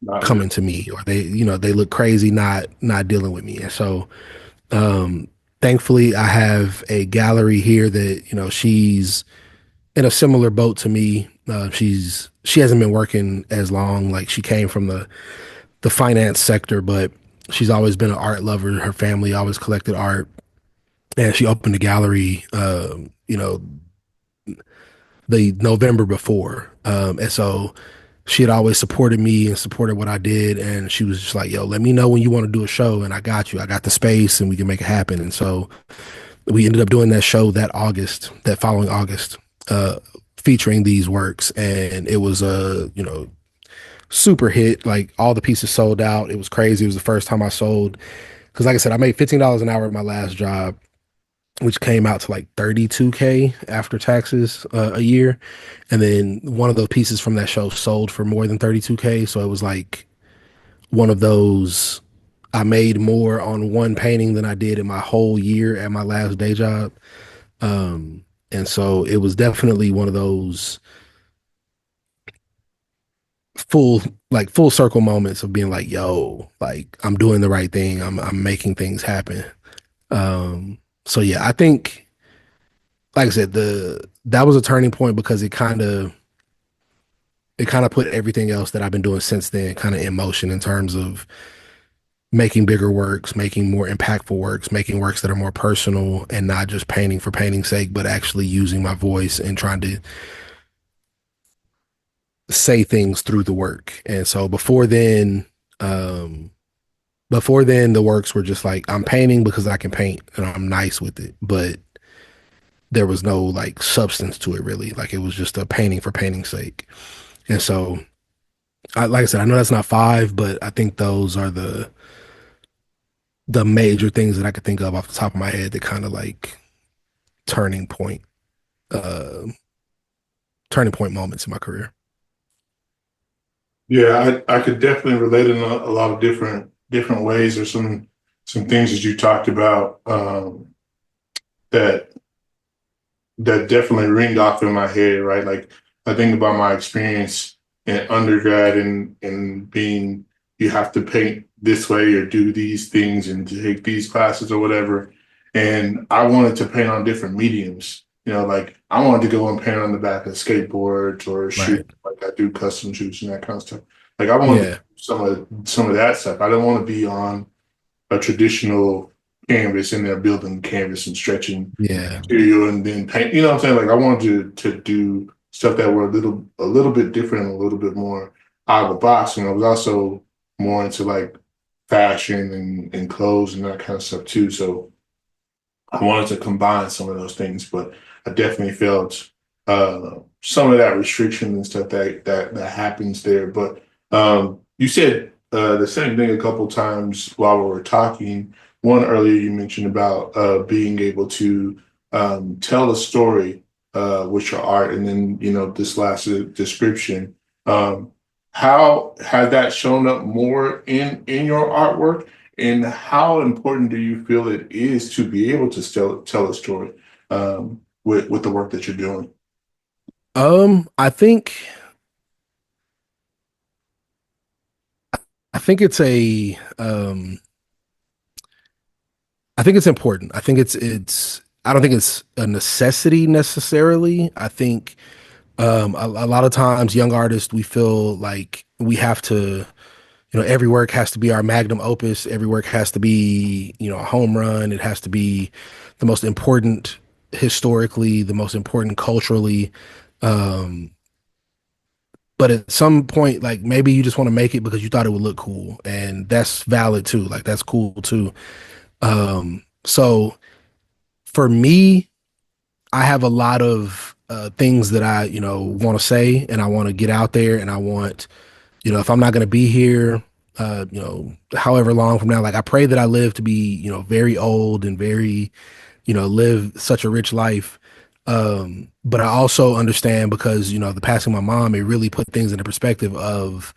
Not coming to me, or they look crazy not dealing with me. And so um thankfully I have a gallery here that, she's in a similar boat to me. She hasn't been working as long. Like, she came from the finance sector, but she's always been an art lover. Her family always collected art, and she opened a gallery, the November before. And so she had always supported me and supported what I did. And she was just like, yo, let me know when you want to do a show, and I got you. I got the space, and we can make it happen. And so we ended up doing that show that following August, featuring these works. And it was a, super hit. Like, all the pieces sold out. It was crazy. It was the first time I sold, because like I said, I made $15 an hour at my last job, which came out to like 32K after taxes, a year. And then one of those pieces from that show sold for more than 32K. So it was like one of those, I made more on one painting than I did in my whole year at my last day job. And so it was definitely one of those full full circle moments of being like, yo, like, I'm doing the right thing. I'm making things happen. So yeah, I think, like I said, the that was a turning point because it kind of put everything else that I've been doing since then kind of in motion, in terms of making bigger works, making more impactful works, making works that are more personal, and not just painting for painting's sake, but actually using my voice and trying to say things through the work. And so before then the works were just like, I'm painting because I can paint and I'm nice with it, but there was no like substance to it really. Like, it was just a painting for painting's sake. And so, like I said, I know that's not five, but I think those are the major things that I could think of off the top of my head that kind of like turning point, uh, turning point moments in my career. Yeah, I could definitely relate in a lot of different ways. There's some things that you talked about, that that definitely ringed off in my head, right? Like, I think about my experience in undergrad and being, you have to paint this way or do these things and take these classes or whatever. And I wanted to paint on different mediums. Like, I wanted to go and paint on the back of skateboards or Right. shoot, like I do custom shoots and that kind of stuff. Like, I wanted to Yeah. do some of that stuff. I don't want to be on a traditional canvas and they're building canvas and stretching Yeah. material and then paint. You know what I'm saying? Like, I wanted to do stuff that were a little bit different, and a little bit more out of the box. And I was also more into like fashion and clothes and that kind of stuff too. So I wanted to combine some of those things, but I definitely felt some of that restriction and stuff that happens there. But you said the same thing a couple times while we were talking. One earlier, you mentioned about being able to tell a story with your art, and then this last description. How has that shown up more in your artwork? And how important do you feel it is to be able to tell a story with the work that you're doing? I think I think it's a I think it's important. I think it's I don't think it's a necessity necessarily. I think a lot of times young artists, we feel like we have to, every work has to be our magnum opus. Every work has to be, a home run. It has to be the most important historically, the most important culturally. Um, but at some point, like, maybe you just want to make it because you thought it would look cool, and that's valid too. Like, that's cool too. So for me, I have a lot of things that I, want to say, and I want to get out there, and I want, if I'm not going to be here, however long from now, like, I pray that I live to be, very old and very, live such a rich life. But I also understand because, the passing of my mom, it really put things into perspective of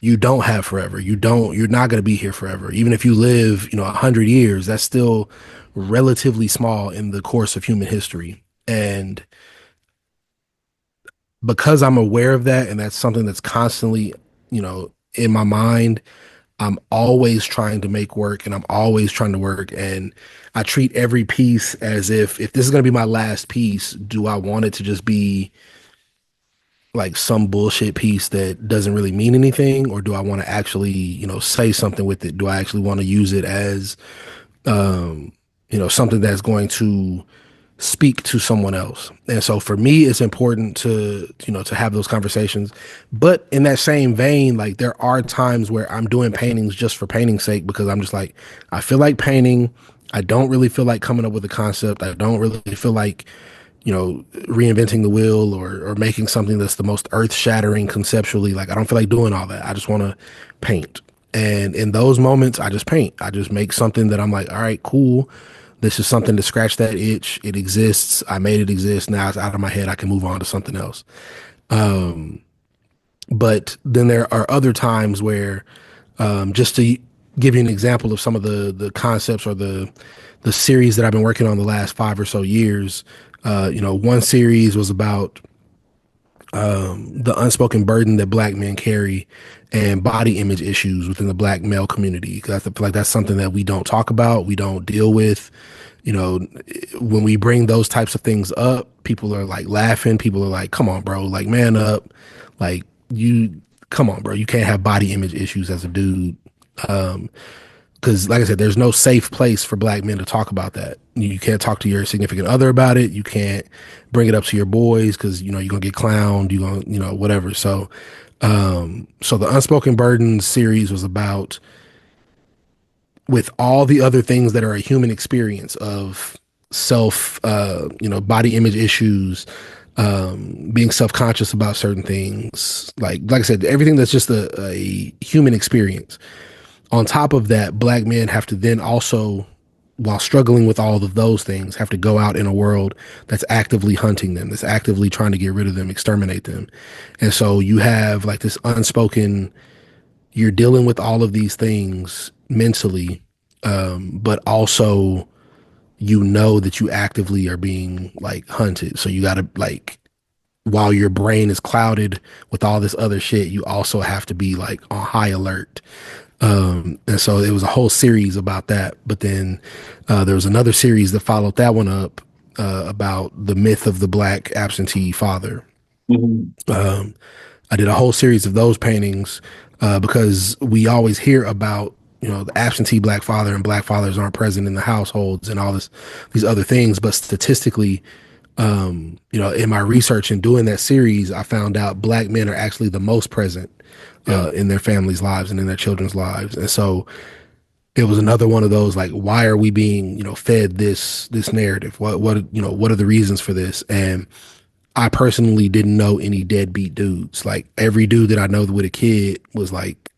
you don't have forever. You're not going to be here forever. Even if you live, 100 years, that's still relatively small in the course of human history. And because I'm aware of that, and that's something that's constantly, in my mind, I'm always trying to make work and I'm always trying to work. And I treat every piece as if this is going to be my last piece, do I want it to just be like some bullshit piece that doesn't really mean anything? Or do I want to actually, say something with it? Do I actually want to use it as, something that's going to speak to someone else? And so for me, it's important to have those conversations. But in that same vein, like there are times where I'm doing paintings just for painting's sake because I'm just like, I feel like painting. I don't really feel like coming up with a concept. I don't really feel like, reinventing the wheel or making something that's the most earth shattering conceptually. Like I don't feel like doing all that. I just want to paint. And in those moments, I just paint. I just make something that I'm like, all right, cool. This is something to scratch that itch. It exists. I made it exist. Now it's out of my head. I can move on to something else. But then there are other times where, just to give you an example of some of the concepts or the series that I've been working on the last 5 or so years, one series was about the unspoken burden that Black men carry and body image issues within the Black male community. 'Cause I feel like that's something that we don't talk about, we don't deal with. When we bring those types of things up, people are like laughing. People are like, "Come on, bro! Like, man up! Like, come on, bro! You can't have body image issues as a dude." Because, like I said, there's no safe place for Black men to talk about that. You can't talk to your significant other about it. You can't bring it up to your boys because you're gonna get clowned. You're gonna whatever. So the Unspoken Burdens series was about, with all the other things that are a human experience of self, body image issues, being self-conscious about certain things, like I said, everything that's just a human experience. On top of that, Black men have to then also, while struggling with all of those things, have to go out in a world that's actively hunting them, that's actively trying to get rid of them, exterminate them. And so you have like this unspoken, you're dealing with all of these things mentally, but also that you actively are being like hunted. So you got to like, while your brain is clouded with all this other shit, you also have to be like on high alert. And so it was a whole series about that. But then there was another series that followed that one up, about the myth of the Black absentee father. I did a whole series of those paintings because we always hear about the absentee Black father, and Black fathers aren't present in the households and all these other things. But statistically, in my research and doing that series, I found out Black men are actually the most present in their families' lives and in their children's lives. And so it was another one of those, like, why are we being, fed this narrative? What are the reasons for this? And I personally didn't know any deadbeat dudes. Like every dude that I know with a kid was like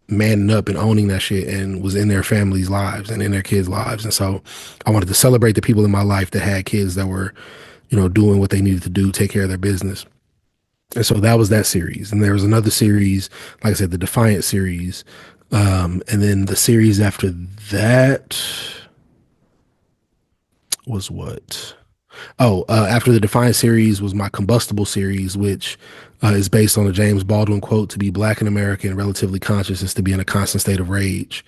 manning up and owning that shit and was in their families' lives and in their kids' lives. And so I wanted to celebrate the people in my life that had kids that were, doing what they needed to do, take care of their business. And so that was that series. And there was another series, like I said, the Defiant series. And then the series after that was what? After the Defiant series was my Combustible series, which is based on a James Baldwin quote: "To be Black in America and relatively conscious is to be in a constant state of rage."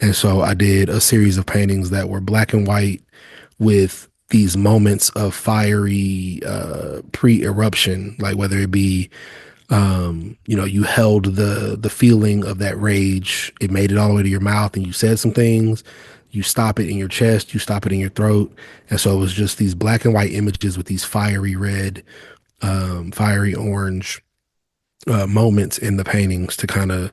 And so I did a series of paintings that were black and white with these moments of fiery pre-eruption, like whether it be, you held the feeling of that rage, it made it all the way to your mouth, and you said some things. You stop it in your chest, you stop it in your throat. And so it was just these black and white images with these fiery red, fiery orange moments in the paintings to kind of,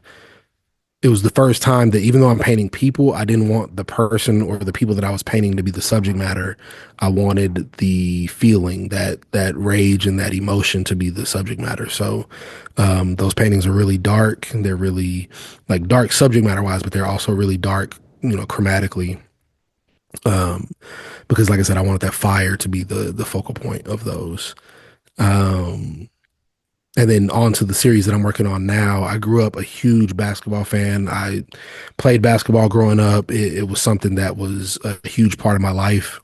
it was the first time that even though I'm painting people, I didn't want the person or the people that I was painting to be the subject matter. I wanted the feeling, that rage and that emotion to be the subject matter. So those paintings are really dark, and they're really like dark subject matter wise, but they're also really dark, chromatically. Um, because like I said, I wanted that fire to be the focal point of those. Um, and then on to the series that I'm working on now. I grew up a huge basketball fan. I played basketball growing up. It was something that was a huge part of my life.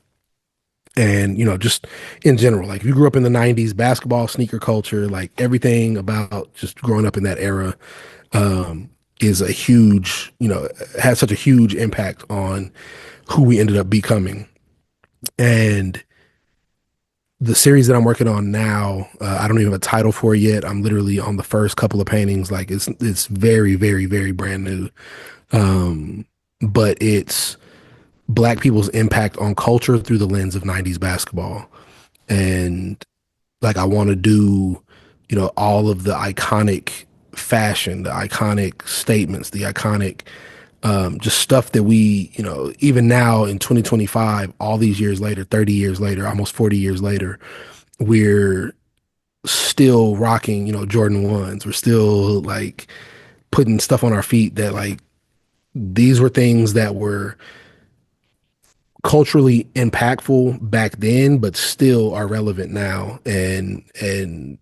And, just in general, like if you grew up in the 90s, basketball, sneaker culture, like everything about just growing up in that era, um, is a huge, had such a huge impact on who we ended up becoming. And the series that I'm working on now, I don't even have a title for it yet. I'm literally on the first couple of paintings. Like it's very, very, very brand new. Um, but it's Black people's impact on culture through the lens of 90s basketball. And like I want to do, all of the iconic fashion, the iconic statements, the iconic just stuff that we, even now in 2025, all these years later, 30 years later, almost 40 years later, we're still rocking, Jordan ones. We're still like putting stuff on our feet that like these were things that were culturally impactful back then, but still are relevant now. And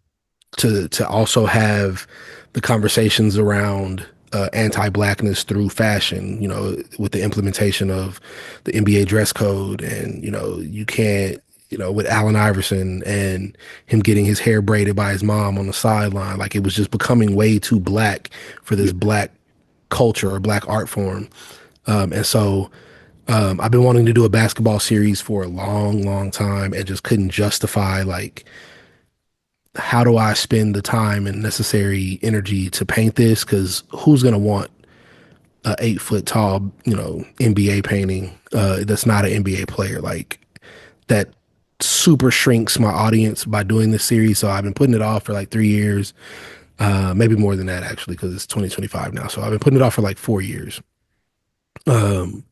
to also have the conversations around anti-blackness through fashion, with the implementation of the NBA dress code, and you can't, with Allen Iverson and him getting his hair braided by his mom on the sideline, like it was just becoming way too black for this black culture or black art form. And so I've been wanting to do a basketball series for a long, long time and just couldn't justify like how do I spend the time and necessary energy to paint this? Because who's gonna want a 8 foot tall, NBA painting that's not an NBA player? Like that super shrinks my audience by doing this series. So I've been putting it off for like 3 years, maybe more than that actually, because it's 2025 now. So I've been putting it off for like 4 years. Um,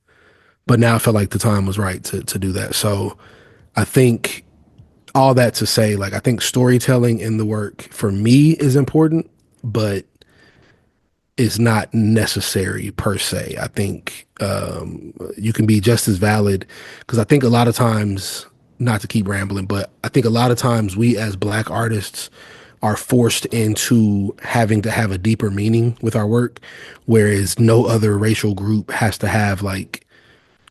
but now I felt like the time was right to do that. So I think all that to say, like, I think storytelling in the work for me is important, but it's not necessary per se. I think you can be just as valid because I think a lot of times, not to keep rambling, but I think a lot of times we as Black artists are forced into having to have a deeper meaning with our work, whereas no other racial group has to have like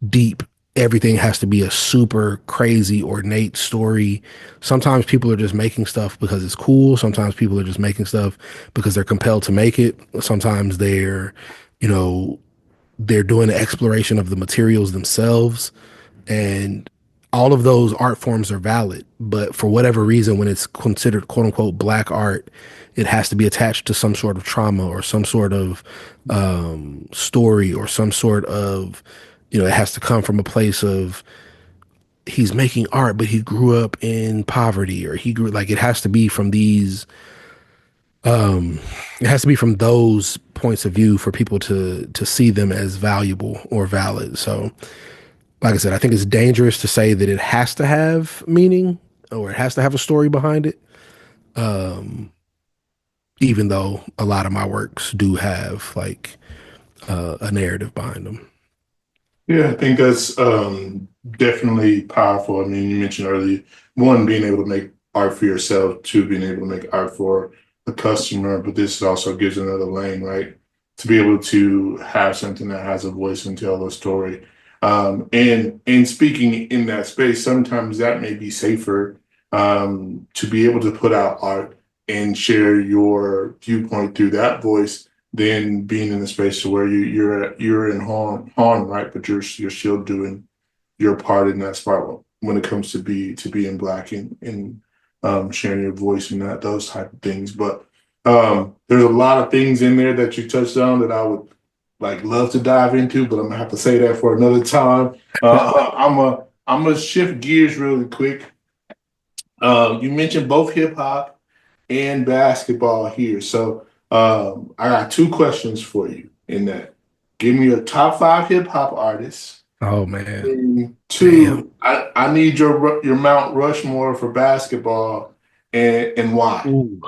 deep, everything has to be a super crazy ornate story. Sometimes people are just making stuff because it's cool. Sometimes people are just making stuff because they're compelled to make it. Sometimes you know they're doing the exploration of the materials themselves, and all of those art forms are valid. But for whatever reason, when it's considered quote unquote Black art, it has to be attached to some sort of trauma or some sort of story or some sort of, it has to come from a place of he's making art, but he grew up in poverty, or he grew like it has to be from these it has to be from those points of view for people to see them as valuable or valid. So like I said, I think it's dangerous to say that it has to have meaning or it has to have a story behind it. Um, Even though a lot of my works do have like a narrative behind them. Yeah, I think that's definitely powerful. I mean, you mentioned earlier, one, being able to make art for yourself, two, being able to make art for the customer, but this also gives another lane, right? To be able to have something that has a voice and tell a story. And speaking in that space, sometimes that may be safer to be able to put out art and share your viewpoint through that voice than being in a space to where you're in harm, right? But you're still doing your part in that spot when it comes to being Black and sharing your voice and that those type of things. But there's a lot of things in there that you touched on that I would like love to dive into, but I'm gonna have to say that for another time. I'm gonna shift gears really quick. You mentioned both hip hop and basketball here. So I got two questions for you in that. Give me your top five hip hop artists. Oh man. And Damn. two, I need your Mount Rushmore for basketball and why. Ooh.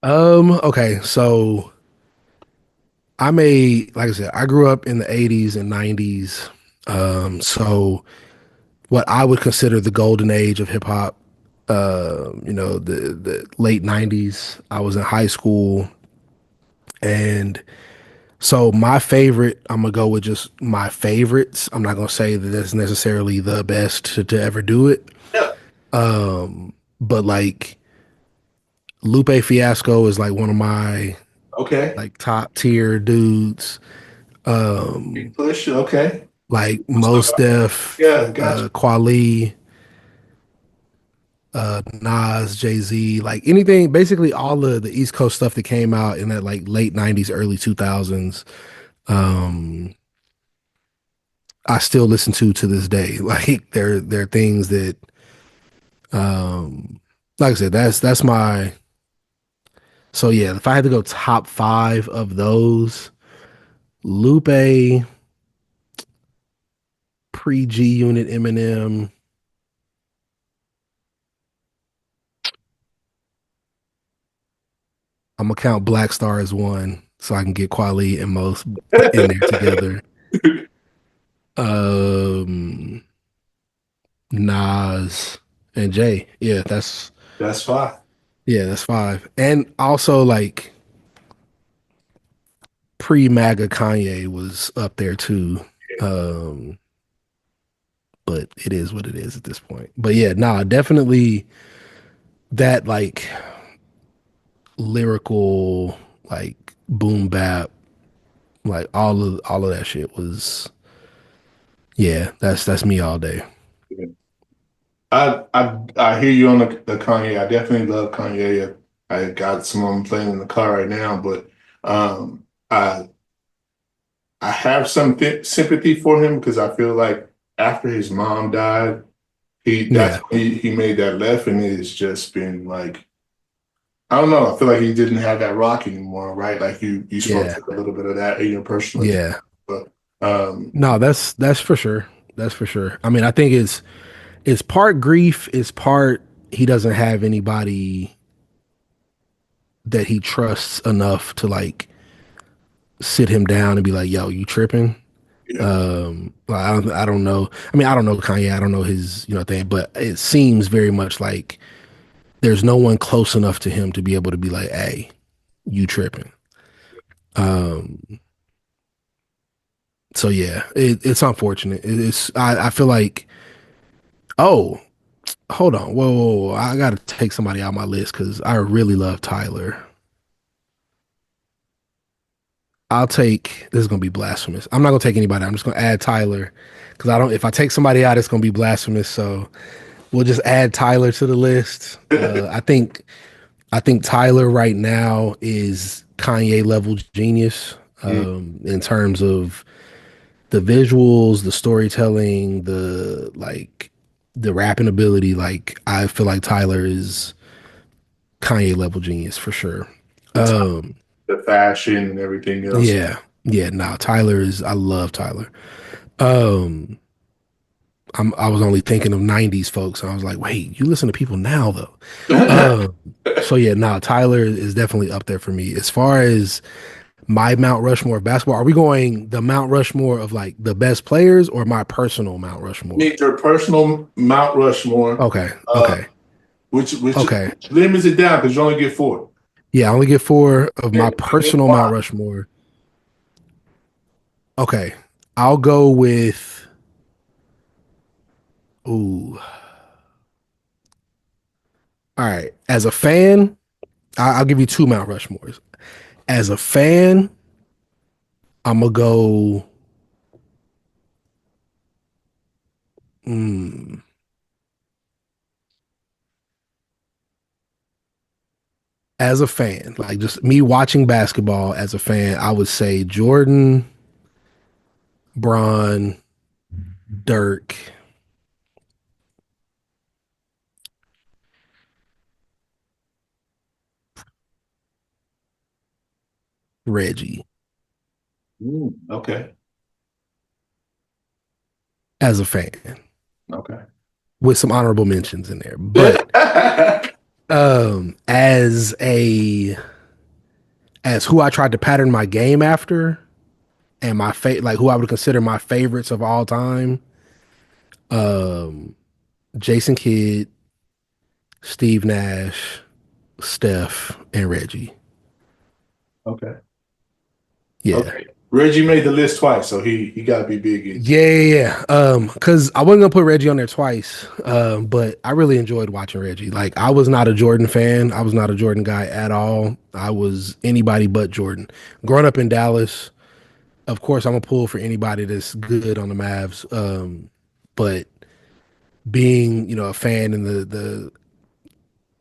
Okay, so like I said, I grew up in the 80s and 90s. So what I would consider the golden age of hip hop. The late '90s. I was in high school, and so my favorite. I'm gonna go with just my favorites. I'm not gonna say that that's necessarily the best to ever do it. Yeah. But like Lupe Fiasco is like one of my Okay. like top tier dudes. Big push. Okay. Like Mos Def, Yeah. Gotcha. Kweli, Nas, Jay Z, like anything, basically all of the East Coast stuff that came out in that like late '90s, early 2000s. Um, I still listen to this day. Like there are things that, um, like I said, that's my. So yeah, if I had to go top five of those, Lupe, pre G Unit, Eminem. I'm gonna count Black Star as one, so I can get Quali and Most in there together. Um, Nas and Jay. That's fine. Yeah, that's five. And also like pre-MAGA Kanye was up there too. Um, but it is what it is at this point. But yeah, nah, definitely that like lyrical, like boom bap, like all of that shit was yeah, that's me all day. I hear you on the Kanye. I definitely love Kanye. I got some of them playing in the car right now, but um, I I have some sympathy for him because I feel like after his mom died, Yeah, he made that left, and it's just been like I don't know. I feel like he didn't have that rock anymore, right? Like you spoke yeah, to a little bit of that in your personal, yeah. but um, No, that's for sure. That's for sure. I mean, I think it's part grief, it's part he doesn't have anybody that he trusts enough to like sit him down and be like, "Yo, you tripping?" yeah, Like, I don't know. I mean, I don't know Kanye. I don't know his thing, but it seems very much like there's no one close enough to him to be able to be like, "Hey, you tripping?" Um, so yeah, it's unfortunate. I feel like oh hold on, whoa, I got to take somebody out of my list because I really love Tyler. I'll take this is gonna be blasphemous. I'm not gonna take anybody. I'm just gonna add Tyler because I don't. If I take somebody out, it's gonna be blasphemous. So we'll just add Tyler to the list. I think Tyler right now is Kanye level genius mm, in terms of the visuals, the storytelling, the rapping ability. Like I feel like Tyler is Kanye level genius for sure. the t- Um, the fashion and everything else. yeah, yeah. No, Tyler is. I love Tyler. Um, I was only thinking of '90s folks. I was like, wait, you listen to people now though. Um, so yeah, no, Tyler is definitely up there for me as far as my Mount Rushmore of basketball. Are we going the Mount Rushmore of like the best players or my personal Mount Rushmore? Meet your personal Mount Rushmore. Okay, Uh, okay, which okay. limits it down because you only get four. Yeah, I only get four of my And personal Mount why? Rushmore. Okay, I'll go with. Ooh, all right. As a fan, I'll give you two Mount Rushmores. As a fan, I'm gonna go. Mm, as a fan, like just me watching basketball as a fan, I would say Jordan, Bron, Dirk, Reggie Okay. as a fan, Okay. with some honorable mentions in there. But as who I tried to pattern my game after, and like who I would consider my favorites of all time, Um, Jason Kidd, Steve Nash, Steph, and Reggie. Okay. Yeah. Okay. Reggie made the list twice, so he got to be big in. Because I wasn't gonna put Reggie on there twice, but I really enjoyed watching Reggie. Like, I was not a Jordan fan. I was not a Jordan guy at all. I was anybody but Jordan. Growing up in Dallas, of course, I'm a pull for anybody that's good on the Mavs. But being, a fan in the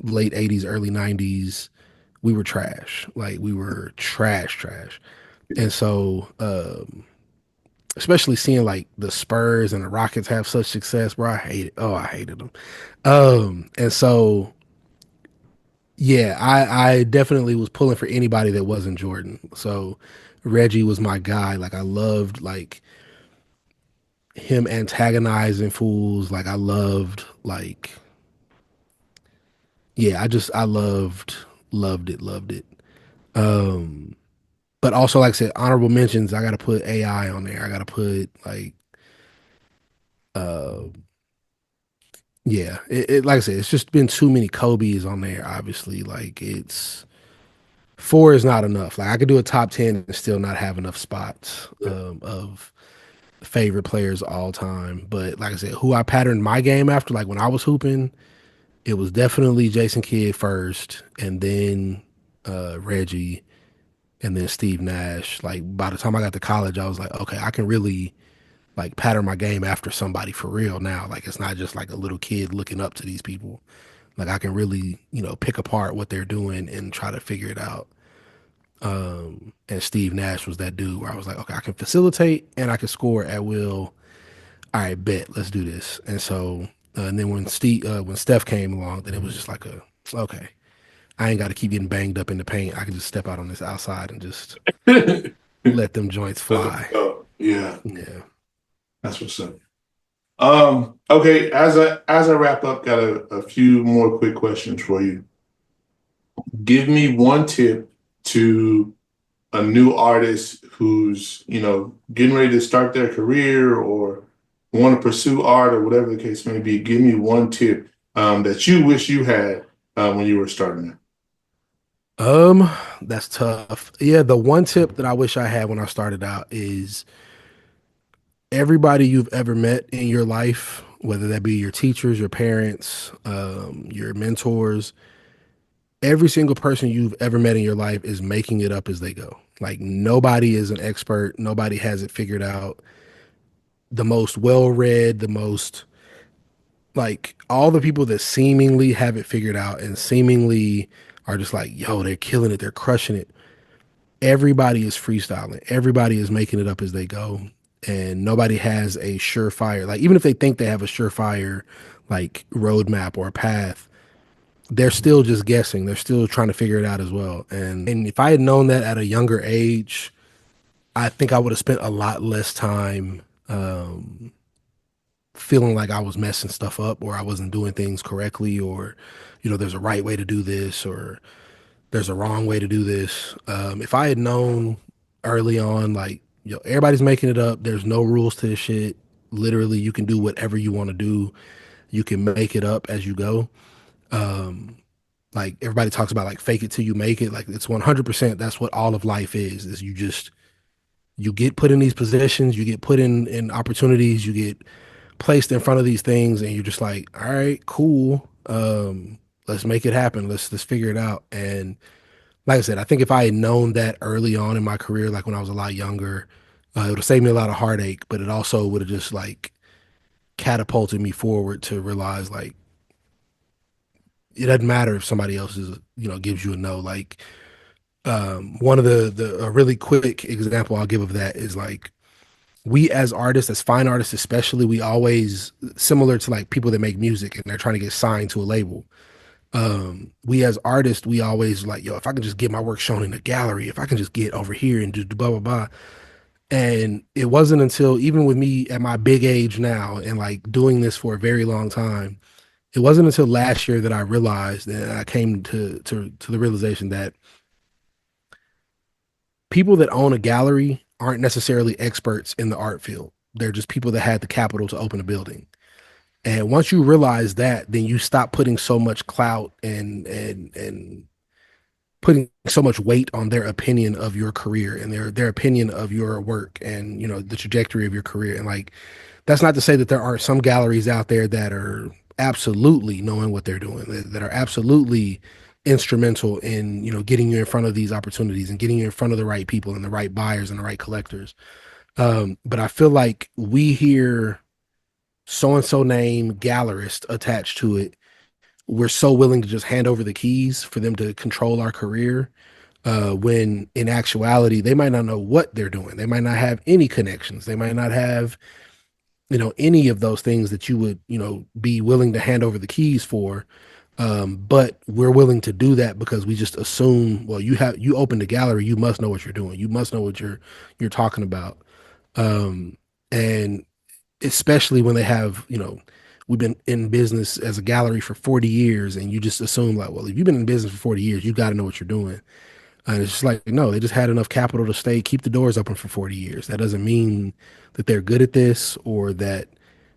late '80s, early '90s, we were trash. Like, we were trash, trash. And so, especially seeing like the Spurs and the Rockets have such success, bro. I hate it. Oh, I hated them. And so yeah, I definitely was pulling for anybody that wasn't Jordan. So Reggie was my guy. Like, I loved like him antagonizing fools. Like, I loved like, yeah, I loved it. Um but also, like I said, honorable mentions, I gotta put AI on there. I gotta put like uh yeah, like I said, it's just been too many Kobe's on there. Obviously, like, it's four is not enough. Like, I could do a top 10 and still not have enough spots of favorite players all time. But like I said, who I patterned my game after, like when I was hooping, it was definitely Jason Kidd first, and then Reggie, and then Steve Nash. Like, by the time I got to college, I was like, okay, I can really like pattern my game after somebody for real now. Like, it's not just like a little kid looking up to these people. Like, I can really, pick apart what they're doing and try to figure it out. And Steve Nash was that dude where I was like, okay, I can facilitate and I can score at will. All right, bet, let's do this. And so, and then when Steph came along, then it was just like okay, I ain't got to keep getting banged up in the paint. I can just step out on this outside and just Let let them joints them fly. go. Yeah, Yeah. that's what's up. Okay, as I wrap up, got a few more quick questions for you. Give me one tip to a new artist who's, getting ready to start their career or want to pursue art or whatever the case may be. Give me one tip that you wish you had when you were starting out. Um, that's tough. Yeah, the one tip that I wish I had when I started out is everybody you've ever met in your life, whether that be your teachers, your parents, your mentors, every single person you've ever met in your life is making it up as they go. Like, nobody is an expert, nobody has it figured out. The most well read, the most like all the people that seemingly have it figured out and seemingly are just like, yo, they're killing it, they're crushing it. Everybody is freestyling, everybody is making it up as they go. And nobody has a surefire, like, even if they think they have a surefire like roadmap or a path, they're still just guessing. They're still trying to figure it out as well. And if I had known that at a younger age, I think I would have spent a lot less time feeling like I was messing stuff up or I wasn't doing things correctly, or there's a right way to do this or there's a wrong way to do this. If I had known early on, like, everybody's making it up. There's no rules to this shit. Literally, you can do whatever you want to do. You can make it up as you go. Um, like, everybody talks about like fake it till you make it. Like, it's 100%. That's what all of life is you get put in these positions, you get put in opportunities, you get placed in front of these things, and you're just like, all right, cool. Let's make it happen. Let's figure it out. And like I said, I think if I had known that early on in my career, like when I was a lot younger, it would have saved me a lot of heartache, but it also would have just like catapulted me forward to realize like it doesn't matter if somebody else is, gives you a no. Like, one of the a really quick example I'll give of that is like we as artists, as fine artists especially, we always, similar to like people that make music and they're trying to get signed to a label. We as artists, we always like, yo, if I can just get my work shown in a gallery, if I can just get over here and do blah blah blah. And it wasn't until, even with me at my big age now and like doing this for a very long time, it wasn't until last year that I realized, and I came to the realization that people that own a gallery aren't necessarily experts in the art field. They're just people that had the capital to open a building. And once you realize that, then you stop putting so much clout and putting so much weight on their opinion of your career and their opinion of your work and the trajectory of your career. And like that's not to say that there aren't some galleries out there that are absolutely knowing what they're doing, that are absolutely instrumental in getting you in front of these opportunities and getting you in front of the right people and the right buyers and the right collectors. But I feel like we hear so and so name gallerist attached to it. We're so willing to just hand over the keys for them to control our career. When in actuality, they might not know what they're doing. They might not have any connections. They might not have, any of those things that you would, be willing to hand over the keys for. But we're willing to do that because we just assume, well, you opened a gallery, you must know what you're doing. You must know what you're talking about. And especially when they have, we've been in business as a gallery for 40 years and you just assume like, well, if you've been in business for 40 years, you got to know what you're doing. And it's just like, no, they just had enough capital to keep the doors open for 40 years. That doesn't mean that they're good at this or that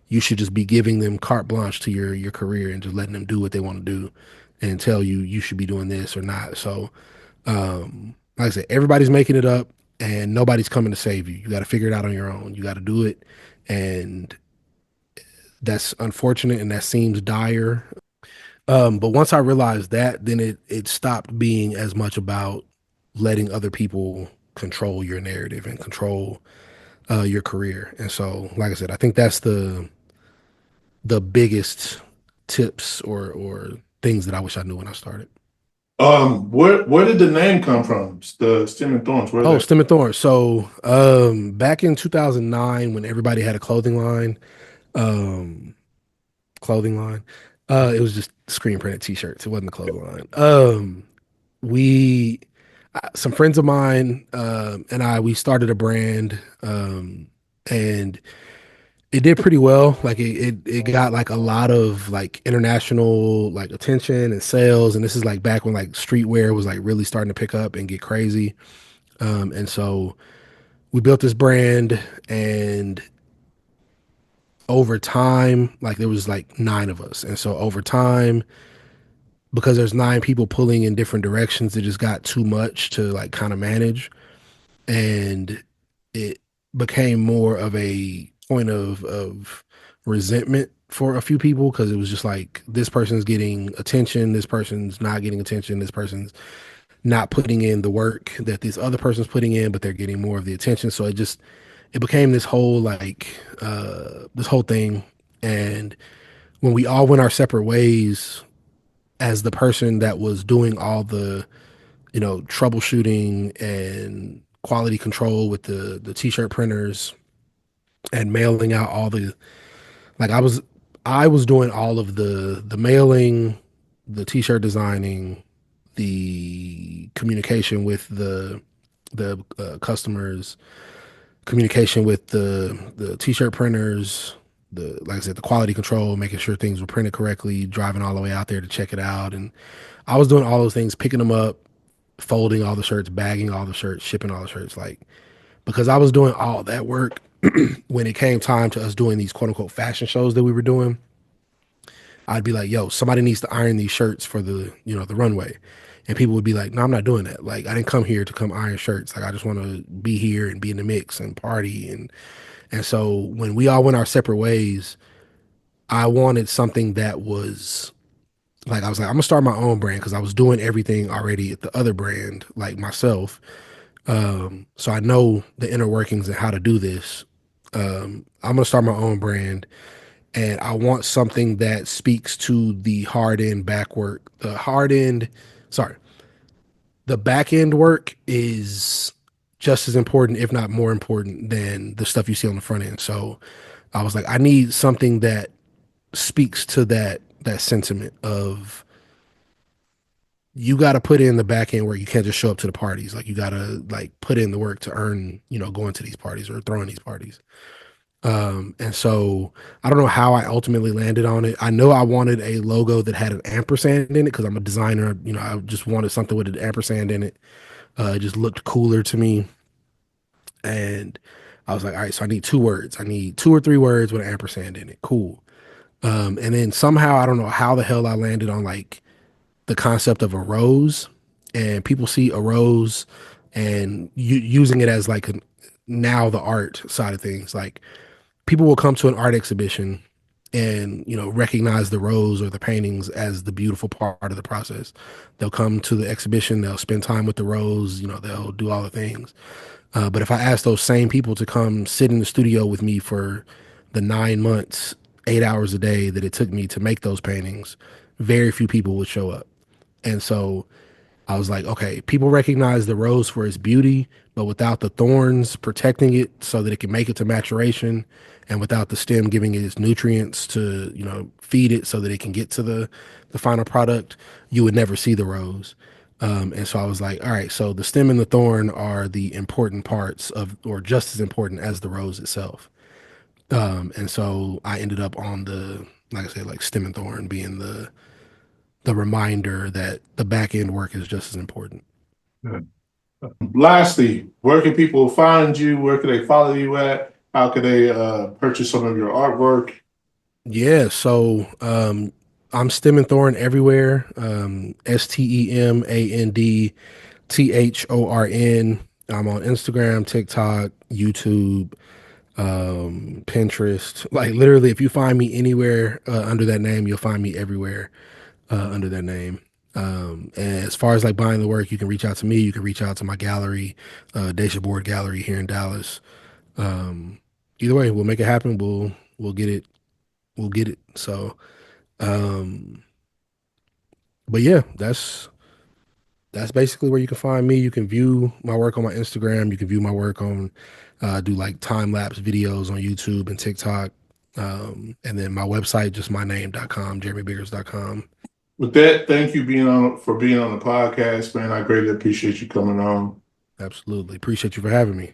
you should just be giving them carte blanche to your career and just letting them do what they want to do and tell you you should be doing this or not. So, like I said, everybody's making it up and nobody's coming to save you. You got to figure it out on your own. You got to do it. And that's unfortunate and that seems dire. But once I realized that, then it stopped being as much about letting other people control your narrative and control your career. And so, like I said, I think that's the biggest tips or things that I wish I knew when I started. Where did the name come from? The Stem and Thorns. Where Oh, that? Stem and Thorn. So, back in 2009, when everybody had a um, clothing line, it was just screen printed T-shirts. It wasn't a clothing line. We, some friends of mine, and we started a brand, and it did pretty well. Like it got like a lot of like international like attention and sales. And this is like back when like streetwear was like really starting to pick up and get crazy. And so we built this brand, and over time, like there was like nine of us. And so over time, because there's nine people pulling in different directions, it just got too much to like kind of manage. And it became more of a point of resentment for a few people because it was just like this person's getting attention, this person's not getting attention, this person's not putting in the work that this other person's putting in, but they're getting more of the attention. So it became this whole like this whole thing. And when we all went our separate ways, as the person that was doing all the troubleshooting and quality control with the t-shirt printers and mailing out all the like I was doing all of the mailing, the t-shirt designing, the communication with the customers, communication with the t-shirt printers, the like I said, the quality control, making sure things were printed correctly, driving all the way out there to check it out. And I was doing all those things, picking them up, folding all the shirts, bagging all the shirts, shipping all the shirts, like because I was doing all that work when it came time to us doing these quote unquote fashion shows that we were doing. I'd be like, yo, somebody needs to iron these shirts for the runway. And people would be like, no, I'm not doing that. Like, I didn't come here to come iron shirts. Like, I just want to be here and be in the mix and party. And so when we all went our separate ways, I wanted something that was like, I was like, I'm gonna start my own brand because I was doing everything already at the other brand, like myself. So I know the inner workings and how to do this. I'm gonna start my own brand, and I want something that speaks to the hard end back work. Sorry, the back end work is just as important, if not more important, than the stuff you see on the front end. So I was like, I need something that speaks to that sentiment of you got to put in the back end work. You can't just show up to the parties. Like you got to like put in the work to earn, going to these parties or throwing these parties. And so I don't know how I ultimately landed on it. I know I wanted a logo that had an ampersand in it because I'm a designer. I just wanted something with an ampersand in it. It just looked cooler to me. And I was like, all right, so I need two words. I need two or three words with an ampersand in it. Cool. And then somehow I don't know how the hell I landed on like the concept of a rose, and people see a rose and using it as like now the art side of things. Like people will come to an art exhibition and recognize the rose or the paintings as the beautiful part of the process. They'll come to the exhibition, they'll spend time with the rose, they'll do all the things. But if I ask those same people to come sit in the studio with me for the 9 months, 8 hours a day that it took me to make those paintings, very few people would show up. And so I was like, okay, people recognize the rose for its beauty, but without the thorns protecting it so that it can make it to maturation, and without the stem giving it its nutrients to, feed it so that it can get to the final product, you would never see the rose. And so I was like, all right, so the stem and the thorn are the important parts of, or just as important as the rose itself. And so I ended up on the, like I said, like stem and thorn being the reminder that the back end work is just as important. Lastly, where can people find you? Where can they follow you at? How can they purchase some of your artwork? Yeah, so I'm Stem and Thorn everywhere. STEMANDTHORN. I'm on Instagram, TikTok, YouTube, Pinterest. Like literally, if you find me anywhere under that name, you'll find me everywhere under that name. And as far as like buying the work, you can reach out to me. You can reach out to my gallery, Dacia Board Gallery here in Dallas. Either way, we'll make it happen. We'll get it. We'll get it. So, but yeah, that's basically where you can find me. You can view my work on my Instagram. You can view my work on do like time lapse videos on YouTube and TikTok. And then my website, just myname.com, jermeybiggers.com. With that, thank you for being on the podcast, man. I greatly appreciate you coming on. Absolutely. Appreciate you for having me.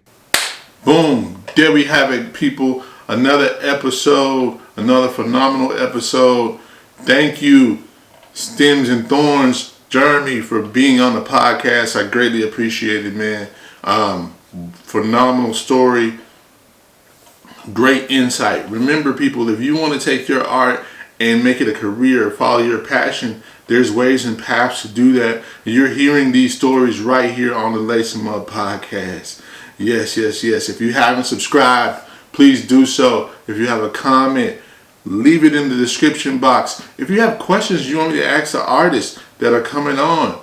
Boom. There we have it, people. Another episode, another phenomenal episode. Thank you, Stems and Thorns, Jermey, for being on the podcast. I greatly appreciate it, man. Phenomenal story. Great insight. Remember, people, if you want to take your art and make it a career, follow your passion, there's ways and paths to do that. You're hearing these stories right here on the Lace 'em Up podcast. Yes. If you haven't subscribed, please do so. If you have a comment, leave it in the description box. If you have questions you want me to ask the artists that are coming on,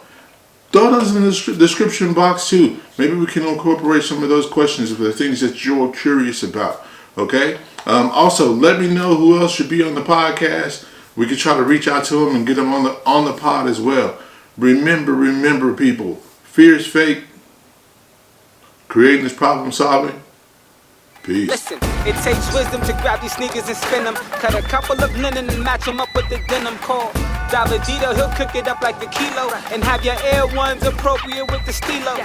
throw those in the description box too. Maybe we can incorporate some of those questions if they're things that you're curious about. Okay? Also, let me know who else should be on the podcast. We can try to reach out to them and get them on the pod as well. Remember, people, fear is fake. Creating is problem solving. Peace. Listen, it takes wisdom to grab these sneakers and spin them. Cut a couple of linen and match them up with the denim called Davidito. He'll cook it up like a kilo and have your Air Ones appropriate with the stilo.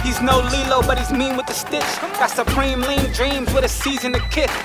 He's no Lilo, but he's mean with the stitch. Got supreme lean dreams with a season to kiss.